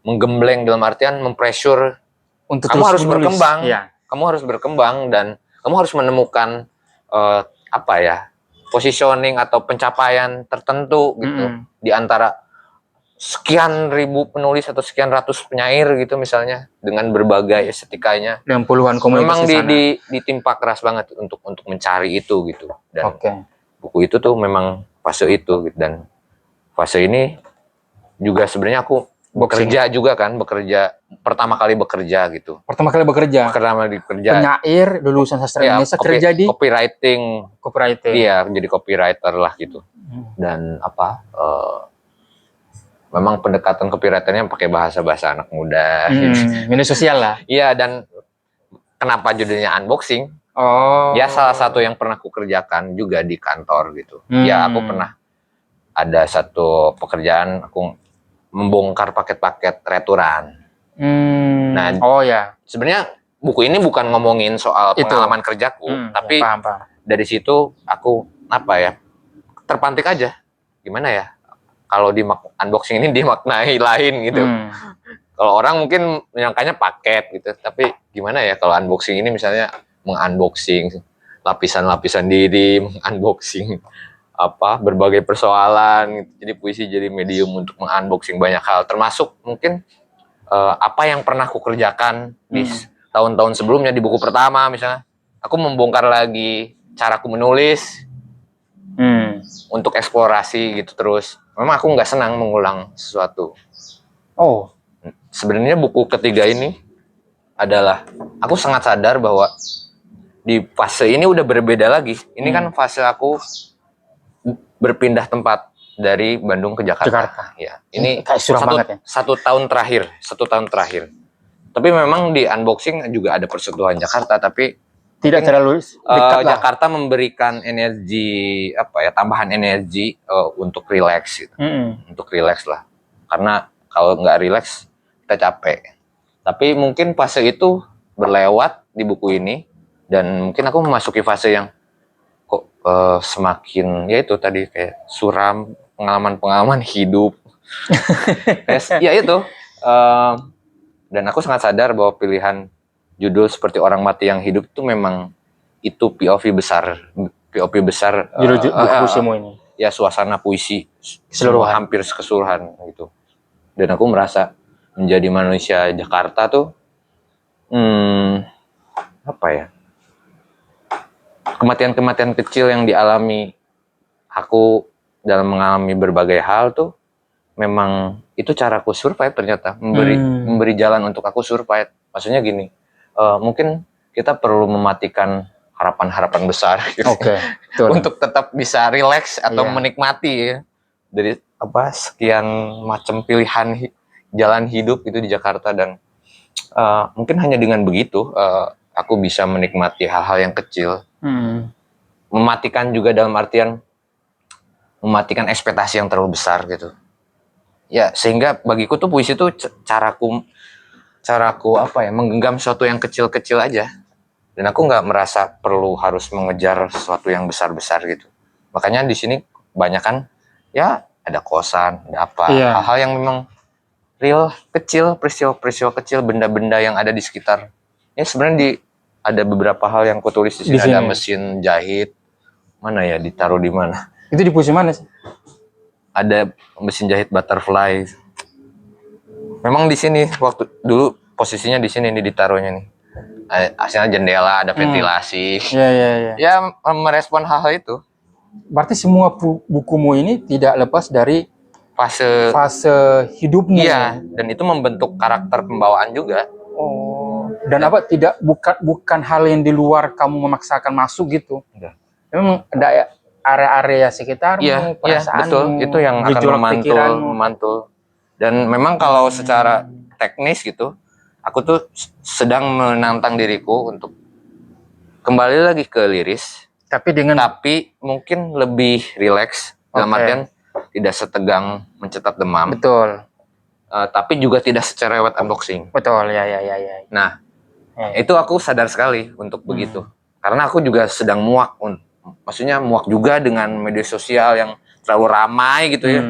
S2: menggembleng dalam artian mempressure untuk kamu harus berkembang. Iya. Kamu harus berkembang dan kamu harus menemukan positioning atau pencapaian tertentu gitu di antara sekian ribu penulis atau sekian ratus penyair gitu misalnya dengan berbagai estetikanya
S1: dan puluhan komunitas
S2: memang ditimpa keras banget untuk mencari itu gitu. Dan buku itu tuh memang fase itu gitu. Dan fase ini juga sebenarnya aku pertama kali bekerja
S1: penyair lulusan sastra Indonesia kerja di
S2: copywriting. Iya, jadi copywriter lah gitu. Dan memang pendekatan copywriternya pakai bahasa anak muda gitu.
S1: Media sosial lah.
S2: Iya, dan kenapa judulnya unboxing? Ya salah satu yang pernah aku kerjakan juga di kantor gitu. Ya aku pernah ada satu pekerjaan aku membongkar paket-paket returan. Nah, sebenarnya buku ini bukan ngomongin soal pengalaman kerjaku, tapi dari situ aku terpantik aja. Gimana ya? Kalau di unboxing ini dimaknai lain gitu. Kalau orang mungkin menyangkanya paket gitu, tapi gimana ya kalau unboxing ini misalnya mengunboxing lapisan-lapisan diri, mengunboxing berbagai persoalan gitu. Jadi puisi jadi medium untuk mengunboxing banyak hal, termasuk mungkin apa yang pernah aku kerjakan di tahun-tahun sebelumnya di buku pertama misalnya. Aku membongkar lagi caraku menulis untuk eksplorasi gitu terus. Memang aku nggak senang mengulang sesuatu. Sebenarnya buku ketiga ini adalah aku sangat sadar bahwa di fase ini udah berbeda lagi. Ini kan fase aku berpindah tempat dari Bandung ke Jakarta. Ya, ini satu tahun terakhir. Tapi memang di unboxing juga ada persentuhan Jakarta, tapi
S1: tidak terlalu dekat
S2: Jakarta memberikan energi tambahan energi untuk relax gitu. Untuk relax lah. Karena kalau nggak relax kita capek. Tapi mungkin fase itu berlewat di buku ini dan mungkin aku memasuki fase yang kok semakin ya itu tadi kayak suram, pengalaman hidup. Ya itu. Dan aku sangat sadar bahwa pilihan judul seperti Orang Mati yang Hidup itu memang itu POV besar
S1: puisimu ini.
S2: Ya suasana puisi hampir keseluruhan gitu. Dan aku merasa menjadi manusia Jakarta tuh kematian-kematian kecil yang dialami aku dalam mengalami berbagai hal tuh memang itu caraku survive ternyata, memberi jalan untuk aku survive. Maksudnya gini, mungkin kita perlu mematikan harapan-harapan besar gitu. Untuk tetap bisa relax atau menikmati ya, dari sekian macam pilihan jalan hidup itu di Jakarta. Dan mungkin hanya dengan begitu aku bisa menikmati hal-hal yang kecil. Mematikan juga dalam artian mematikan ekspektasi yang terlalu besar gitu. Ya, sehingga bagiku tuh puisi tuh caraku menggenggam sesuatu yang kecil-kecil aja. Dan aku nggak merasa perlu harus mengejar sesuatu yang besar-besar gitu. Makanya di sini banyak kan ya ada kosan, ada hal-hal yang memang real, kecil, peristiwa kecil, benda-benda yang ada di sekitar. Ya sebenarnya ada beberapa hal yang aku tulis di sini. Ada mesin jahit, mana ya, ditaruh di mana?
S1: Itu di puisi mana sih?
S2: Ada mesin jahit butterfly. Memang di sini waktu dulu posisinya di sini nih ditaruhnya nih. Hasilnya jendela, ada ventilasi.
S1: Iya, iya, iya.
S2: Ya merespon hal-hal itu.
S1: Berarti semua bukumu ini tidak lepas dari fase hidupmu.
S2: Iya, dan itu membentuk karakter pembawaan juga.
S1: Oh, dan apa bukan hal yang di luar kamu memaksakan masuk gitu.
S2: Enggak.
S1: Memang ada area-area sekitarmu,
S2: Iya,
S1: perasaanmu,
S2: betul. Itu yang akan memantul. Dan memang kalau secara teknis gitu, aku tuh sedang menantang diriku untuk kembali lagi ke liris. Tapi mungkin lebih rileks, dalam artian tidak setegang mencetak demam.
S1: Betul.
S2: Tapi juga tidak secerewet unboxing.
S1: Betul, ya.
S2: Nah, itu aku sadar sekali untuk begitu. Karena aku juga sedang muak, maksudnya muak juga dengan media sosial yang terlalu ramai gitu ya,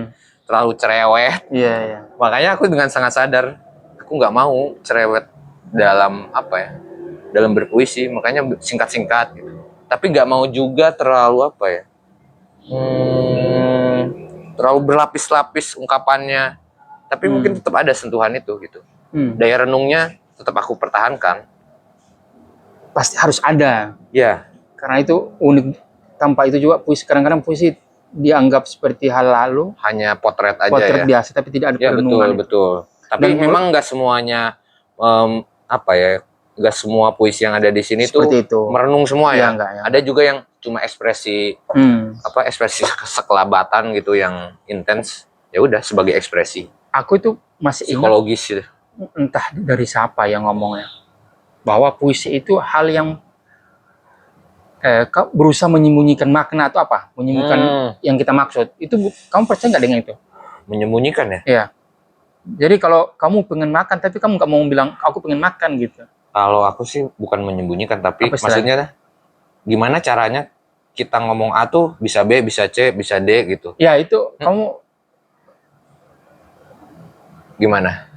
S2: terlalu cerewet.
S1: Iya.
S2: Makanya aku dengan sangat sadar, aku nggak mau cerewet dalam dalam berpuisi. Makanya singkat-singkat gitu. Tapi nggak mau juga terlalu terlalu berlapis-lapis ungkapannya. Tapi mungkin tetap ada sentuhan itu gitu. Daya renungnya tetap aku pertahankan.
S1: Pasti harus ada.
S2: Ya.
S1: Karena itu unik. Tanpa itu juga puisi, kadang-kadang puisi dianggap seperti hal lalu.
S2: Hanya potret aja
S1: potret biasa, tapi tidak ada perenungan.
S2: Betul. Tapi memang nggak semuanya nggak semua puisi yang ada di sini tuh merenung semua ya.
S1: Enggak, ya.
S2: Ada juga yang cuma ekspresi ekspresi sekelabatan gitu yang intens. Ya udah sebagai ekspresi.
S1: Aku itu masih
S2: psikologis gitu.
S1: Entah dari siapa yang ngomongnya bahwa puisi itu hal yang berusaha menyembunyikan makna atau menyembunyikan yang kita maksud. Itu kamu percaya nggak dengan itu?
S2: Menyembunyikan ya?
S1: Iya. Jadi kalau kamu pengen makan tapi kamu nggak mau bilang aku pengen makan gitu.
S2: Kalau aku sih bukan menyembunyikan, tapi maksudnya gimana caranya kita ngomong A tuh bisa B, bisa C, bisa D gitu.
S1: Ya itu kamu
S2: gimana?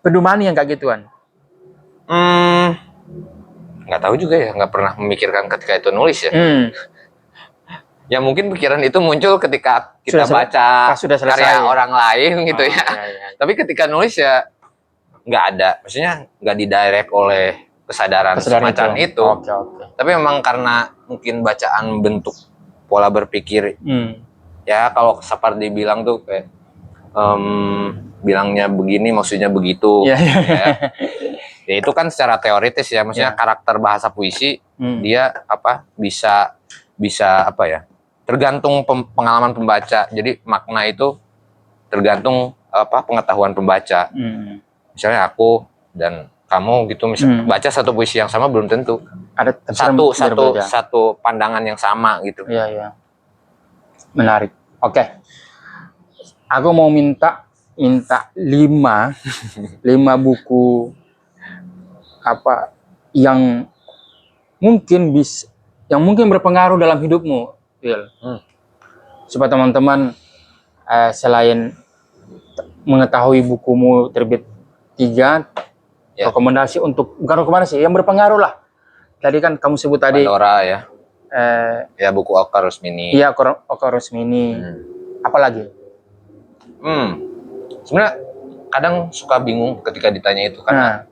S1: Pedoman yang kayak gituan.
S2: Nggak tahu juga ya, nggak pernah memikirkan ketika itu nulis ya. Ya mungkin pikiran itu muncul ketika kita baca karya orang lain gitu ya. Tapi ketika nulis ya nggak ada, maksudnya nggak didirect oleh kesadaran semacam itu. Tapi memang karena mungkin bacaan bentuk pola berpikir. Ya kalau Sapardi bilang tuh kayak bilangnya begini maksudnya begitu. Ya. Ya itu kan secara teoritis ya, maksudnya karakter bahasa puisi dia bisa tergantung pengalaman pembaca. Jadi makna itu tergantung pengetahuan pembaca. Misalnya aku dan kamu gitu misalnya baca satu puisi yang sama belum tentu
S1: ada
S2: satu pandangan yang sama gitu.
S1: Iya. Menarik. Oke. Aku mau minta 5 buku yang mungkin berpengaruh dalam hidupmu, Phil. Supaya teman-teman selain mengetahui bukumu terbit 3, rekomendasi untuk bukan rekomendasi yang berpengaruh lah. Tadi kan kamu sebut tadi
S2: Pandora ya. Ya buku Oka Rusmini.
S1: Iya, Oka Rusmini. Apalagi?
S2: Sebenarnya kadang suka bingung ketika ditanya itu karena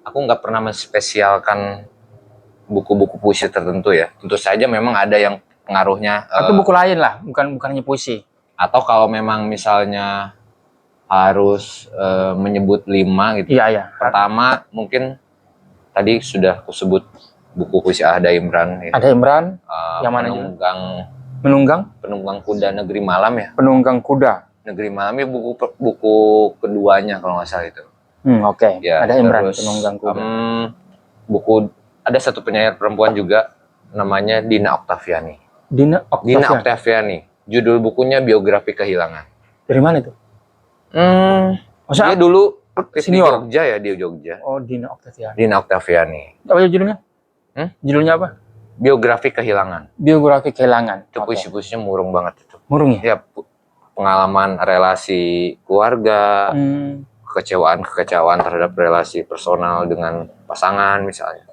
S2: aku nggak pernah menspesialkan buku-buku puisi tertentu ya. Tentu saja memang ada yang pengaruhnya.
S1: Atau buku lain lah, bukan hanya puisi.
S2: Atau kalau memang misalnya harus menyebut 5 gitu.
S1: Iya.
S2: Pertama mungkin tadi sudah aku sebut buku puisi Ada Imran.
S1: Ada Imran. Yang mana? Penunggang
S2: Kuda Negeri Malam ya.
S1: Penunggang Kuda
S2: Negeri Malam ini buku keduanya kalau nggak salah itu.
S1: Oke.
S2: Ya,
S1: ada Imran Penunggang Kuda.
S2: Buku ada satu penyair perempuan juga namanya Dina Oktaviani.
S1: Dina
S2: Oktaviani. Judul bukunya Biografi Kehilangan.
S1: Dari mana itu?
S2: Dia dulu aktif di Jogja ya, di Jogja.
S1: Oh, Dina Oktaviani.
S2: Dina Oktaviani.
S1: Apa judulnya? Judulnya apa?
S2: Biografi Kehilangan.
S1: Biografi Kehilangan.
S2: Itu puisi-puisinya murung banget itu.
S1: Murung ya?
S2: Ya, pengalaman relasi keluarga, kekecewaan terhadap relasi personal dengan pasangan misalnya.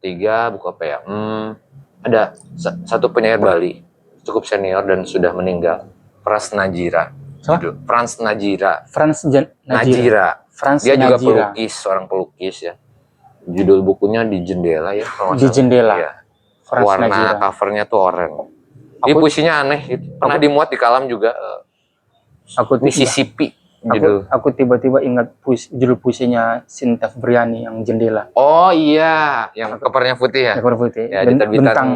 S2: Ketiga buku apa ya? Ada satu penyair Bali cukup senior dan sudah meninggal, Frans Najira.
S1: Franz
S2: Dia juga
S1: Najira.
S2: pelukis, seorang pelukis ya. Judul bukunya Di Jendela ya kalau nggak
S1: Di
S2: salah.
S1: Jendela.
S2: Iya.
S1: Franz
S2: Warna
S1: Najira.
S2: covernya tuh oranye. Ini puisinya aneh. Pernah dimuat di Kalam juga. Mississippi.
S1: Aku tiba-tiba ingat judul puisinya Sinta Febriani yang Jendela.
S2: Oh iya, yang covernya putih ya.
S1: Cover putih.
S2: Ya, diterbitan.
S1: Bentang.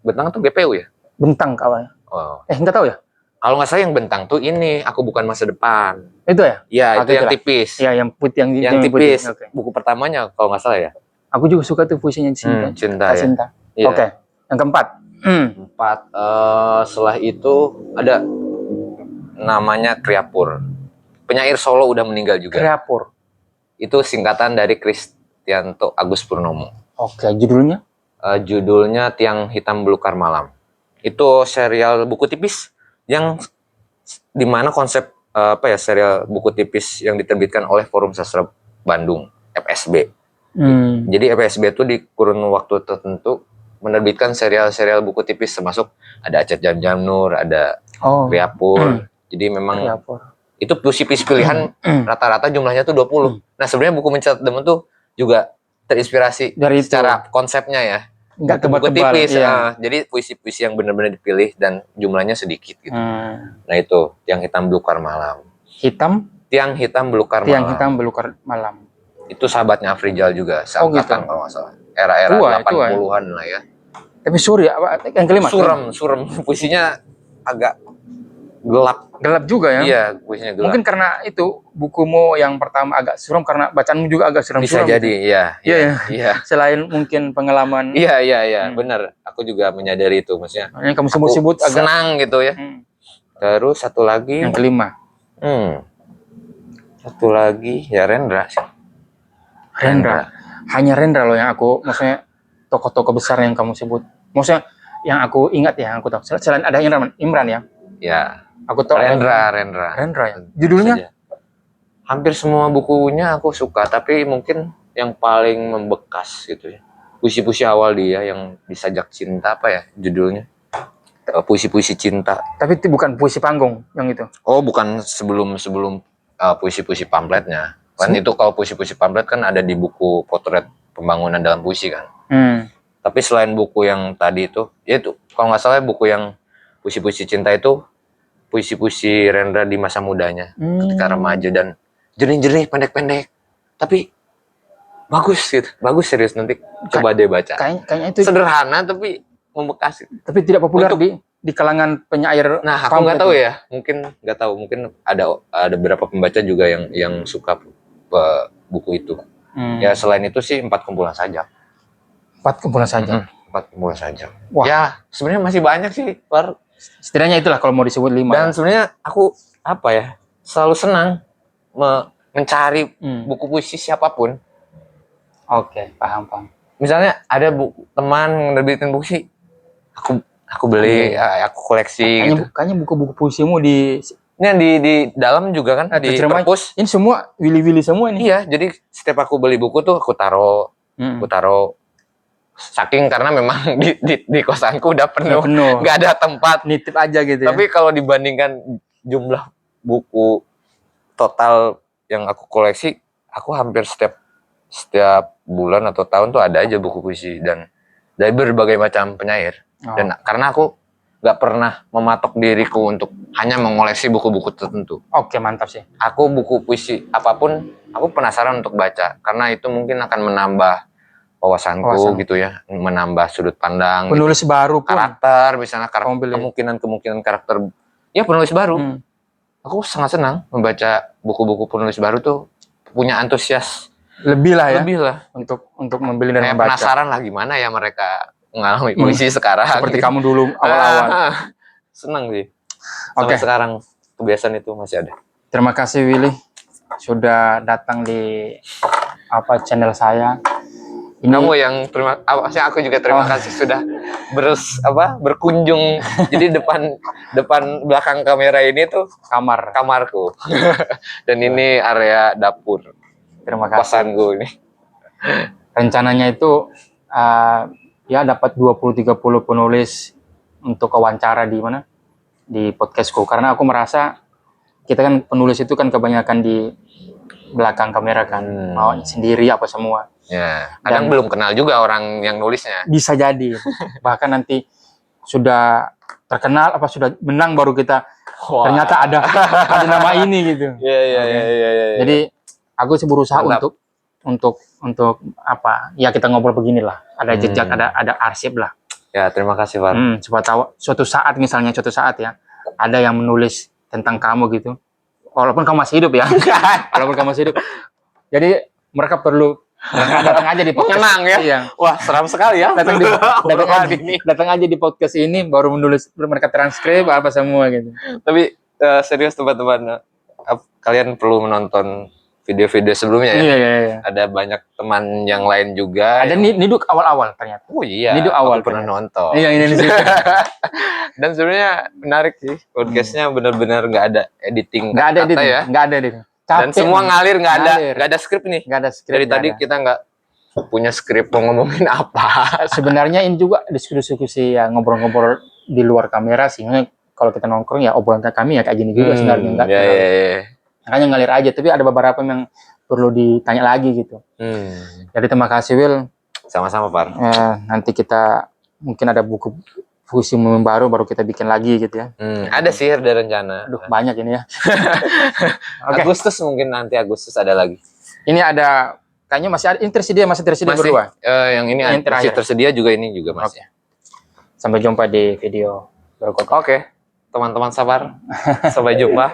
S2: Bentang tuh GPU ya?
S1: Bentang kawan.
S2: Oh.
S1: Enggak tahu ya?
S2: Kalau nggak salah yang bentang tuh ini, Aku Bukan Masa Depan.
S1: Itu ya?
S2: Iya, itu yang tipis.
S1: Iya, yang putih
S2: yang tipis.
S1: Okay.
S2: Buku pertamanya kalau nggak salah ya.
S1: Aku juga suka tuh puisinya Cinta.
S2: Cinta ya.
S1: Cinta.
S2: Iya.
S1: Oke. Yang keempat.
S2: Setelah itu ada namanya Kriapur. Penyair Solo udah meninggal juga.
S1: Kriapur.
S2: Itu singkatan dari Kristianto Agus Purnomo.
S1: Oke, judulnya?
S2: Judulnya Tiang Hitam Belukar Malam. Itu serial buku tipis yang dimana konsep serial buku tipis yang diterbitkan oleh Forum Sastra Bandung (FSB). Jadi FSB itu di kurun waktu tertentu menerbitkan serial-serial buku tipis, termasuk ada Acet Jamjamnur, ada Kriapur. Jadi memang itu puisi-puisi pilihan rata-rata jumlahnya tuh 20. Nah sebenarnya buku Mencatat Demen tuh juga terinspirasi dari secara konsepnya ya.
S1: Nggak
S2: buku
S1: tebal-tebal,
S2: tipis,
S1: iya.
S2: Jadi puisi-puisi yang benar-benar dipilih dan jumlahnya sedikit gitu. Nah itu Tiang Hitam Belukar Malam. Tiang Hitam Belukar
S1: Tiang Hitam Belukar Malam.
S2: Itu sahabatnya Afrizal juga, seangkatan kalau nggak salah. Era-era 80-an lah ya.
S1: Tapi suri yang kelima.
S2: Suram. Puisinya agak gelap.
S1: Gelap juga ya?
S2: Iya, puisinya gelap.
S1: Mungkin karena itu bukumu yang pertama agak suram karena bacaanmu juga agak suram.
S2: Bisa jadi, iya.
S1: Selain mungkin pengalaman.
S2: Iya, benar. Aku juga menyadari itu, maksudnya.
S1: Yang kamu sebut-sebut agak
S2: senang gitu ya. Terus satu lagi.
S1: Yang kelima.
S2: Satu lagi ya Rendra sih.
S1: Rendra. Hanya Rendra loh yang aku, maksudnya tokoh-tokoh besar yang kamu sebut. Maksudnya yang aku ingat ya, yang aku tahu. Selain ada Imran ya.
S2: Ya.
S1: Aku tahu
S2: Rendra
S1: ya. Judulnya?
S2: Hampir semua bukunya aku suka, tapi mungkin yang paling membekas gitu ya. Puisi-puisi awal dia yang Disajak Cinta apa ya judulnya? Puisi-puisi cinta.
S1: Tapi itu bukan puisi panggung yang itu.
S2: Oh, bukan sebelum puisi-puisi pamfletnya. Kan itu kalau puisi-puisi pamflet kan ada di buku Potret Pembangunan dalam Puisi kan. Tapi selain buku yang tadi itu, ya itu kalau nggak salah buku yang puisi-puisi cinta itu puisi-puisi Rendra di masa mudanya, ketika remaja dan jernih-jernih, pendek-pendek, tapi bagus gitu, bagus serius, nanti coba deh baca.
S1: Kayaknya itu
S2: sederhana tapi membekas.
S1: Tapi tidak populer di kalangan penyair.
S2: Nah, aku nggak tahu ya, mungkin ada beberapa pembaca juga yang suka buku itu. Ya selain itu sih 4 kumpulan sajak.
S1: 4 kumpulan sajak.
S2: 4 kumpulan sajak.
S1: Wah.
S2: Ya sebenarnya masih banyak sih, Par.
S1: Setidaknya itulah kalau mau disebut 5.
S2: Dan sebenarnya aku selalu senang mencari buku puisi siapapun.
S1: Oke, paham.
S2: Misalnya ada teman menerbitin buku, aku beli, aku koleksi.
S1: Kayaknya buku-buku puisimu di
S2: dalam juga kan di perpus.
S1: Ini semua willy-willy semua ini.
S2: Iya, jadi setiap aku beli buku tuh aku taruh saking karena memang di kosanku udah penuh. Nggak ada tempat,
S1: nitip aja gitu.
S2: Tapi kalau dibandingkan jumlah buku total yang aku koleksi, aku hampir setiap bulan atau tahun tuh ada aja buku puisi dan dari berbagai macam penyair. Dan karena aku nggak pernah mematok diriku untuk hanya mengoleksi buku-buku tertentu.
S1: Oke, mantap sih.
S2: Aku buku puisi apapun, aku penasaran untuk baca karena itu mungkin akan menambah wawasanku gitu ya, menambah sudut pandang.
S1: Penulis
S2: gitu.
S1: baru pun.
S2: Karakter, misalnya kemungkinan karakter. Ya penulis baru. Aku sangat senang membaca buku-buku penulis baru tuh, punya antusias.
S1: Lebih lah untuk membeli dan membaca.
S2: Penasaran lah gimana ya mereka mengalami puisi sekarang.
S1: Seperti kamu dulu awal-awal.
S2: Senang sih. Sampai sekarang kebiasaan itu masih ada.
S1: Terima kasih Willy sudah datang di channel saya.
S2: Kamu yang aku juga terima kasih sudah berkunjung. Jadi depan belakang kamera ini tuh kamarku. Dan ini area dapur.
S1: Terima kasih.
S2: Kosanku ini.
S1: Rencananya itu dapat 20-30 penulis untuk wawancara di podcastku, karena aku merasa kita kan penulis itu kan kebanyakan di belakang kamera kan, mau sendiri apa semua.
S2: Ya, kadang belum kenal juga orang yang nulisnya.
S1: Bisa jadi. Bahkan nanti sudah terkenal apa sudah menang baru kita ternyata ada nama ini gitu.
S2: Iya.
S1: Jadi aku sih berusaha untuk apa? Ya kita ngobrol beginilah. Ada jejak, ada arsip lah.
S2: Ya, terima kasih, Far.
S1: Supaya tahu suatu saat ya ada yang menulis tentang kamu gitu. Walaupun kamu masih hidup ya. Walaupun kamu masih hidup. Jadi mereka perlu datang aja di podcast.
S2: Mengenang ya.
S1: Iya.
S2: Wah, seram sekali ya.
S1: Datang aja di podcast ini baru menulis mereka transkrip apa semua gitu.
S2: Tapi serius teman-teman, kalian perlu menonton video-video sebelumnya ya.
S1: Iya.
S2: Ada banyak teman yang lain juga.
S1: Ada Niduk awal-awal ternyata.
S2: Oh iya.
S1: Niduk awal
S2: aku pernah nonton.
S1: Iya, ini sih.
S2: Dan sebenarnya menarik sih. Podcastnya benar-benar nggak ada editing.
S1: Nggak ada
S2: kata
S1: editing.
S2: ya.
S1: Nggak ada editing.
S2: Dan semua ngalir, nggak
S1: Ngalir.
S2: ada skrip nih.
S1: Nggak ada skrip.
S2: Dari tadi kita nggak punya skrip mau ngomongin apa.
S1: Sebenarnya ini juga diskusi ya, ngobrol-ngobrol di luar kamera sih. Kalau kita nongkrong ya obrolan kami ya kayak gini juga sebenarnya. Nggak
S2: Iya.
S1: makanya ngalir aja, tapi ada beberapa yang perlu ditanya lagi gitu. Jadi terima kasih Will.
S2: Sama-sama, Par.
S1: Nanti kita mungkin ada buku baru kita bikin lagi gitu ya.
S2: Ada sih, ada rencana.
S1: Aduh, banyak ini ya.
S2: Okay. Agustus mungkin nanti Agustus ada lagi.
S1: Ini ada kayaknya masih tersedia berdua.
S2: Yang ini masih tersedia juga, ini juga masih.
S1: Sampai jumpa di video berikutnya.
S2: Oke. Teman-teman sabar. Sampai jumpa.